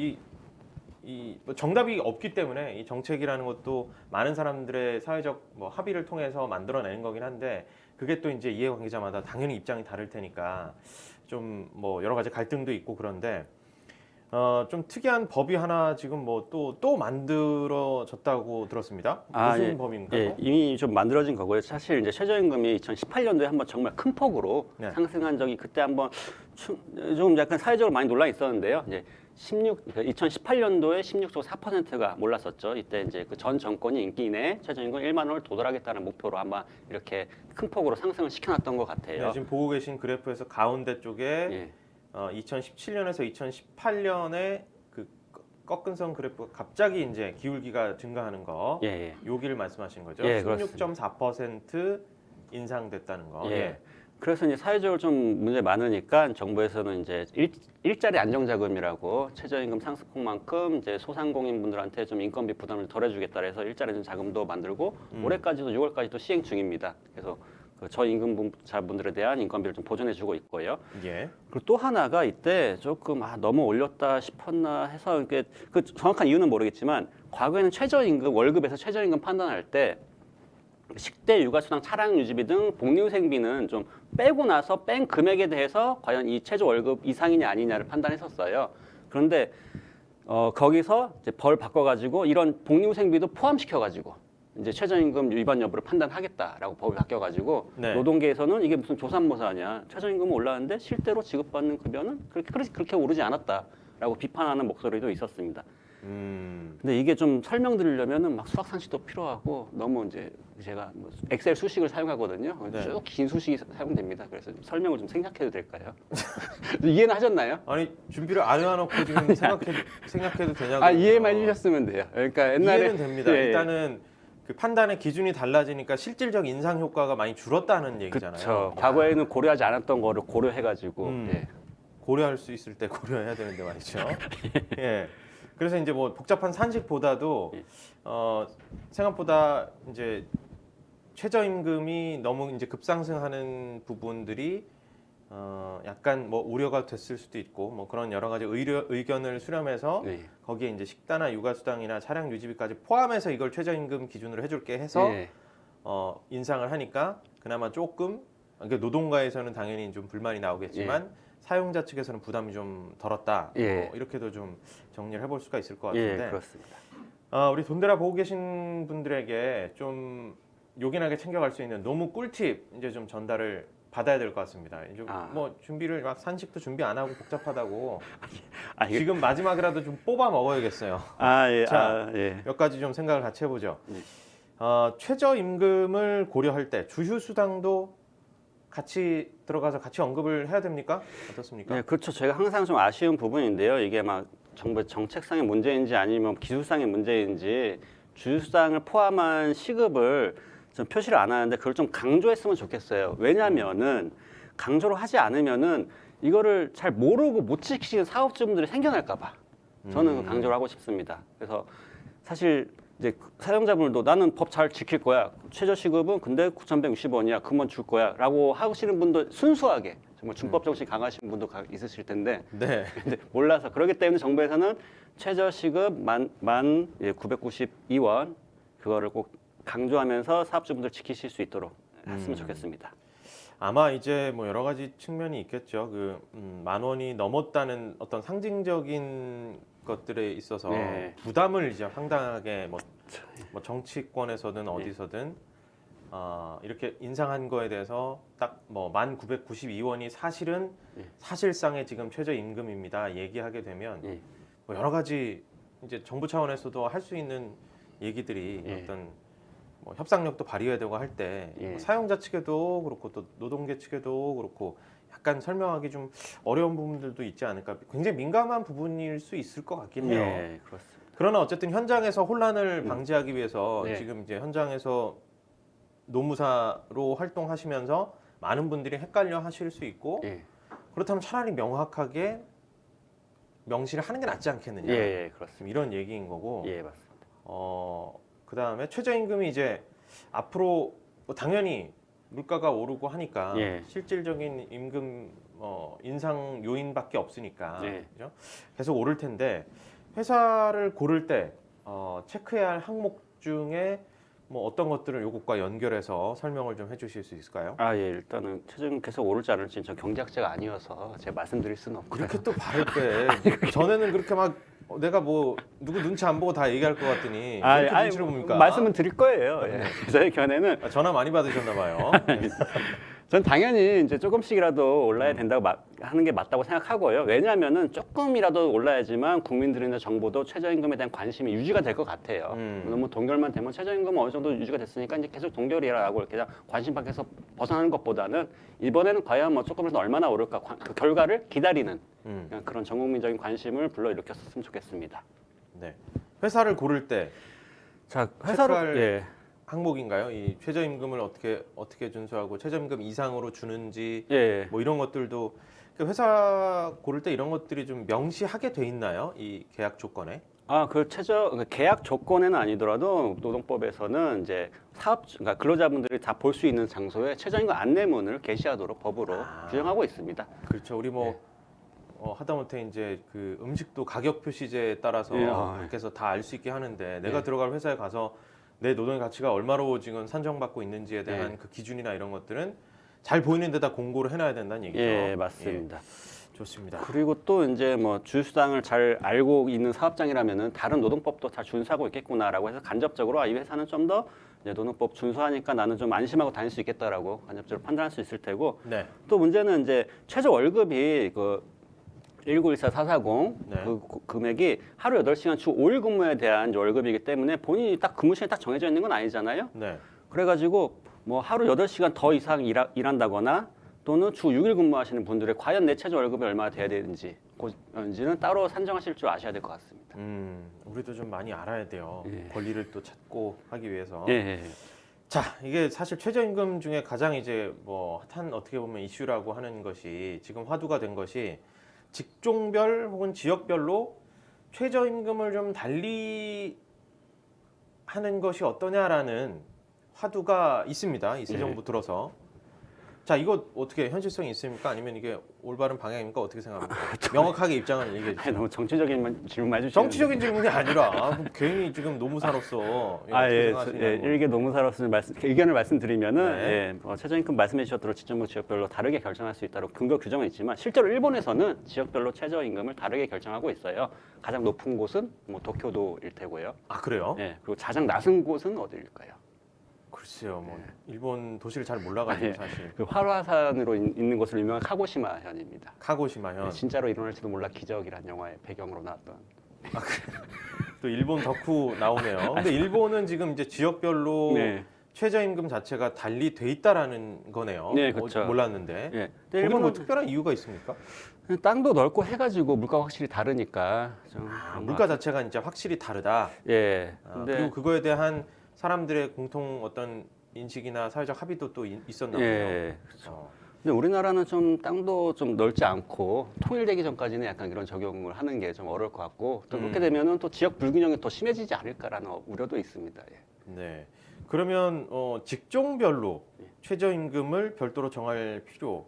뭐 정답이 없기 때문에 이 정책이라는 것도 많은 사람들의 사회적 뭐 합의를 통해서 만들어내는 거긴 한데, 그게 또 이제 이해관계자마다 당연히 입장이 다를 테니까 좀 뭐 여러 가지 갈등도 있고 그런데, 좀 특이한 법이 하나 지금 뭐 또 만들어졌다고 들었습니다. 무슨 예. 법입니까? 예, 이미 좀 만들어진 거고요. 사실 이제 최저임금이 2018년도에 한번 정말 큰 폭으로 네. 상승한 적이, 그때 한번 좀 약간 사회적으로 많이 논란이 있었는데요. 이제 2018년도에 16.4%가 몰랐었죠. 이때 이제 그 전 정권이 임기 내에 최저임금 1만 원을 도달하겠다는 목표로 아마 이렇게 큰 폭으로 상승을 시켜놨던 것 같아요. 네, 지금 보고 계신 그래프에서 가운데 쪽에 예. 2017년에서 2018년에 그 꺾은 선 그래프 갑자기 이제 기울기가 증가하는 거, 예. 여기를 말씀하신 거죠. 예, 16.4% 인상됐다는 거. 예. 그래서 이제 사회적으로 좀 문제 많으니까 정부에서는 이제 일자리 안정자금이라고 최저임금 상승폭만큼 이제 소상공인분들한테 좀 인건비 부담을 덜해주겠다 해서 일자리 안정 자금도 만들고 올해까지도 6월까지도 시행 중입니다. 그래서 그 저임금자분들에 대한 인건비를 좀 보존해주고 있고요. 예. 그리고 또 하나가 이때 조금 너무 올렸다 싶었나 해서 이게 그 정확한 이유는 모르겠지만, 과거에는 최저임금 월급에서 최저임금 판단할 때 식대, 육아수당, 차량 유지비 등 복리후생비는 좀 빼고 나서 뺀 금액에 대해서 과연 이 최저 월급 이상이냐 아니냐를 판단했었어요. 그런데 거기서 이제 벌 바꿔가지고 이런 복리후생비도 포함시켜가지고 이제 최저임금 위반 여부를 판단하겠다라고 법이 바뀌어가지고, 네. 노동계에서는 이게 무슨 조삼모사냐, 최저임금은 올랐는데 실제로 지급받는 급여는 그렇게 오르지 않았다라고 비판하는 목소리도 있었습니다. 근데 이게 좀 설명드리려면은 막 수학 산식도 필요하고, 너무 이제 제가 뭐 엑셀 수식을 사용하거든요. 네. 쭉 긴 수식이 사용됩니다. 그래서 설명을 좀 생략해도 될까요? 이해는 하셨나요? 아니, 준비를 안 해놓고 지금 생각해도 되냐고. 이해만 해주셨으면 돼요. 그러니까 옛날에 이해는 됩니다. 예. 일단은 그 판단의 기준이 달라지니까 실질적 인상 효과가 많이 줄었다는 얘기잖아요. 그렇죠. 과거에는 고려하지 않았던 거를 고려해가지고. 예. 고려할 수 있을 때 고려해야 되는데 말이죠. 예. 그래서 이제 뭐 복잡한 산식보다도 생각보다 이제 최저임금이 너무 이제 급상승하는 부분들이 약간 뭐 우려가 됐을 수도 있고, 뭐 그런 여러 가지 의견을 수렴해서 네. 거기에 이제 식단이나 육아수당이나 차량 유지비까지 포함해서 이걸 최저임금 기준으로 해줄게 해서 네. 인상을 하니까 그나마 조금, 그러니까 노동가에서는 당연히 좀 불만이 나오겠지만 사용자 측에서는 부담이 좀 덜었다. 예. 이렇게도 좀 정리를 해볼 수가 있을 것 예, 같은데, 그렇습니다. 우리 돈데라 보고 계신 분들에게 좀 요긴하게 챙겨갈 수 있는 너무 꿀팁 이제 좀 전달을 받아야 될 것 같습니다. 이제 뭐 준비를 막 산식도 준비 안 하고 복잡하다고 이게- 지금 마지막이라도 좀 뽑아 먹어야겠어요. 예. 자, 예. 몇 가지 좀 생각을 같이 해보죠. 네. 최저임금을 고려할 때 주휴수당도 같이 들어가서 같이 언급을 해야 됩니까? 어떻습니까? 네, 그렇죠. 제가 항상 좀 아쉬운 부분인데요. 이게 막 정부의 정책상의 문제인지 아니면 기술상의 문제인지 주휴수당을 포함한 시급을 좀 표시를 안 하는데, 그걸 좀 강조했으면 좋겠어요. 왜냐하면은 강조를 하지 않으면은 이거를 잘 모르고 못 지키는 사업주분들이 생겨날까 봐 저는 강조를 하고 싶습니다. 그래서 사실 이제 사용자분들도 나는 법 잘 지킬 거야, 최저시급은 근데 9,160원이야, 그만 줄 거야 라고 하시는 분도 순수하게 정말 준법 정신 강하신 분도 있으실 텐데 네. 근데 몰라서 그렇기 때문에 정부에서는 최저시급 만 992원 그거를 꼭 강조하면서 사업주분들 지키실 수 있도록 했으면 좋겠습니다. 아마 이제 뭐 여러 가지 측면이 있겠죠. 만 원이 넘었다는 어떤 상징적인 것들에 있어서 네. 부담을 이제 상당하게 뭐 정치권에서든 어디서든 이렇게 인상한 거에 대해서 딱 뭐 1,992원이 사실은 사실상의 지금 최저임금입니다. 얘기하게 되면 예. 뭐 여러 가지 이제 정부 차원에서도 할 수 있는 얘기들이 예. 어떤 뭐 협상력도 발휘해야 되고 할 때 예. 사용자 측에도 그렇고 또 노동계 측에도 그렇고 약간 설명하기 좀 어려운 부분들도 있지 않을까. 굉장히 민감한 부분일 수 있을 것 같긴 해요. 예, 그렇습니다. 그러나 어쨌든 현장에서 혼란을 방지하기 위해서 네. 지금 이제 현장에서 노무사로 활동하시면서 많은 분들이 헷갈려 하실 수 있고 예. 그렇다면 차라리 명확하게 명시를 하는 게 낫지 않겠느냐. 예, 그렇습니다. 지금 이런 얘기인 거고. 예, 맞습니다. 그다음에 최저임금이 이제 앞으로 뭐 당연히 물가가 오르고 하니까 예. 실질적인 임금 인상 요인밖에 없으니까 예. 그죠? 계속 오를 텐데 회사를 고를 때 체크해야 할 항목 중에 뭐 어떤 것들을 요것과 연결해서 설명을 좀 해주실 수 있을까요? 예, 일단은 최저임금 계속 오를지 안 오를지 저 경제학자가 아니어서 제가 말씀드릴 수는 없고요. 그렇게 또 바를 때 전에는 그렇게 막 내가 뭐 누구 눈치 안 보고 다 얘기할 것 같더니 이렇게 눈치를 봅니까? 말씀은 드릴 거예요. 예. 저희 견해는 전화 많이 받으셨나 봐요. 전 당연히 이제 조금씩이라도 올라야 된다고 하는 게 맞다고 생각하고요. 왜냐하면은 조금이라도 올라야지만 국민들이나 정부도 최저임금에 대한 관심이 유지가 될 것 같아요. 너무 동결만 되면 최저임금은 어느 정도 유지가 됐으니까 이제 계속 동결이라고 이렇게 그냥 관심 밖에서 벗어나는 것보다는 이번에는 과연 뭐 조금이라도 얼마나 오를까 그 결과를 기다리는 그냥 그런 전국민적인 관심을 불러일으켰으면 좋겠습니다. 네. 회사를 고를 때 자, 체크할 예. 항목인가요? 이 최저임금을 어떻게 준수하고 최저임금 이상으로 주는지 예. 뭐 이런 것들도 회사 고를 때 이런 것들이 좀 명시하게 돼 있나요? 이 계약 조건에? 그 계약 조건에는 아니더라도 노동법에서는 이제 그러니까 근로자분들이 다 볼 수 있는 장소에 최저임금 안내문을 게시하도록 법으로 규정하고 있습니다. 그렇죠. 우리 뭐 하다못해 이제 그 음식도 가격 표시제에 따라서 예, 밖에서 다 알 수 있게 하는데 내가 예. 들어갈 회사에 가서 내 노동의 가치가 얼마로 지금 산정받고 있는지에 대한 예. 그 기준이나 이런 것들은 잘 보이는 데다 공고를 해놔야 된다는 얘기죠. 예, 맞습니다. 예, 좋습니다. 그리고 또 이제 뭐 주휴수당을 잘 알고 있는 사업장이라면은 다른 노동법도 잘 준수하고 있겠구나라고 해서 간접적으로 이 회사는 좀 더 노동법 준수하니까 나는 좀 안심하고 다닐 수 있겠다라고 간접적으로 판단할 수 있을 테고 네. 또 문제는 이제 최저 월급이 그 1914-440 네. 그 금액이 하루 8시간 주 5일 근무에 대한 월급이기 때문에 본인이 딱 근무 시간이 딱 정해져 있는 건 아니잖아요. 네. 그래가지고 뭐 하루 8시간 더 이상 일한다거나 또는 주 6일 근무하시는 분들의 과연 내 최저 월급이 얼마나 돼야 되는지는 따로 산정하실 줄 아셔야 될 것 같습니다. 우리도 좀 많이 알아야 돼요. 예. 권리를 또 찾고 하기 위해서. 예. 자, 이게 사실 최저임금 중에 가장 이제 뭐 핫한 어떻게 보면 이슈라고 하는 것이 지금 화두가 된 것이 직종별 혹은 지역별로 최저임금을 좀 달리 하는 것이 어떠냐라는 화두가 있습니다. 이 새 정부 들어서. 자, 이거 어떻게 현실성이 있습니까? 아니면 이게 올바른 방향입니까? 어떻게 생각합니까? 명확하게 입장을 얘기해 주세요. 너무 정치적인 질문만 해주시면 정치적인 질문이 아니라 괜히 지금 노무사로서 어떻게 생각하시냐고. 일개 노무사로서 의견을 말씀드리면은 네. 최저임금 말씀해 주셨도록 직종별 지역별로 다르게 결정할 수 있다고 근거 규정은 있지만 실제로 일본에서는 지역별로 최저임금을 다르게 결정하고 있어요. 가장 높은 곳은 뭐 도쿄도일 테고요. 아, 그래요? 예, 그리고 가장 낮은 곳은 어디일까요? 글쎄요, 뭐 일본 도시를 잘 몰라가지고 사실. 그 활화산으로 있는 곳으로 유명한 카고시마 현입니다. 카고시마현. 진짜로 일어날지도 몰라 기적이라는 영화의 배경으로 나왔던. 또 일본 덕후 나오네요. 근데 일본은 지금 이제 지역별로 네. 최저임금 자체가 달리 돼 있다라는 거네요. 네, 그렇죠. 몰랐는데. 예. 일본은 뭐 특별한 이유가 있습니까? 땅도 넓고 해가지고 물가가 확실히 다르니까. 좀 물가 자체가 이제 확실히 다르다. 예. 그리고 그거에 대한 사람들의 공통 어떤 인식이나 사회적 합의도 또 있었나 보네요. 예. 근데 우리나라는 좀 땅도 좀 넓지 않고 통일되기 전까지는 약간 이런 적용을 하는 게 좀 어려울 것 같고 또 그렇게 되면은 또 지역 불균형이 더 심해지지 않을까라는 우려도 있습니다. 예. 네. 그러면 직종별로 최저임금을 별도로 정할 필요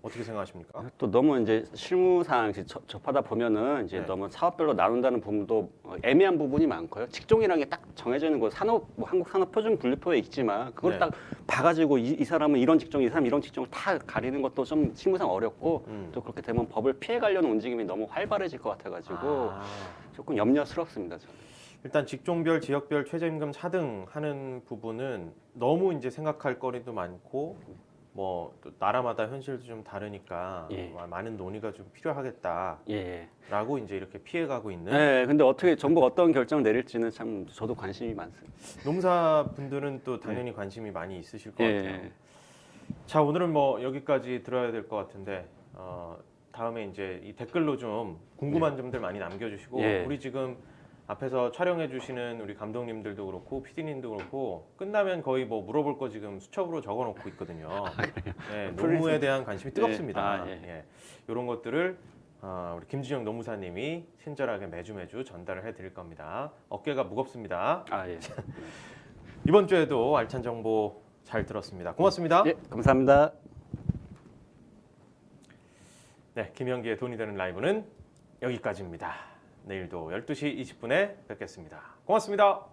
어떻게 생각하십니까? 또 너무 이제 실무상 이제 접하다 보면은 이제 네. 너무 사업별로 나눈다는 부분도 애매한 부분이 많고요. 직종이라는 게 딱 정해져 있는 거 산업 뭐 한국 산업 표준 분류표에 있지만 그걸 네. 딱 봐가지고 이 사람은 이런 직종, 이 사람 이런 직종을 다 가리는 것도 좀 실무상 어렵고 또 그렇게 되면 법을 피해 가려는 움직임이 너무 활발해질 것 같아가지고 아, 조금 염려스럽습니다. 저는. 일단 직종별, 지역별 최저임금 차등하는 부분은 너무 이제 생각할 거리도 많고 뭐 또 나라마다 현실도 좀 다르니까 예. 많은 논의가 좀 필요하겠다라고 예. 이제 이렇게 피해가고 있는 네, 근데 어떻게 정부가 어떤 결정을 내릴지는 참 저도 관심이 많습니다. 농사분들은 또 당연히 관심이 많이 있으실 것 같아요. 예. 자, 오늘은 뭐 여기까지 들어야 될 것 같은데 다음에 이제 이 댓글로 좀 궁금한 점들 많이 남겨주시고 예. 우리 지금 앞에서 촬영해 주시는 우리 감독님들도 그렇고 PD님도 그렇고 끝나면 거의 뭐 물어볼 거 지금 수첩으로 적어놓고 있거든요. 네, 농무에 대한 관심이 뜨겁습니다. 예. 예. 이런 것들을 우리 김준영 노무사님이 친절하게 매주 전달을 해드릴 겁니다. 어깨가 무겁습니다. 아 예. 이번 주에도 알찬 정보 잘 들었습니다. 고맙습니다. 예, 감사합니다. 네, 김현기의 돈이 되는 라이브는 여기까지입니다. 내일도 12시 20분에 뵙겠습니다. 고맙습니다.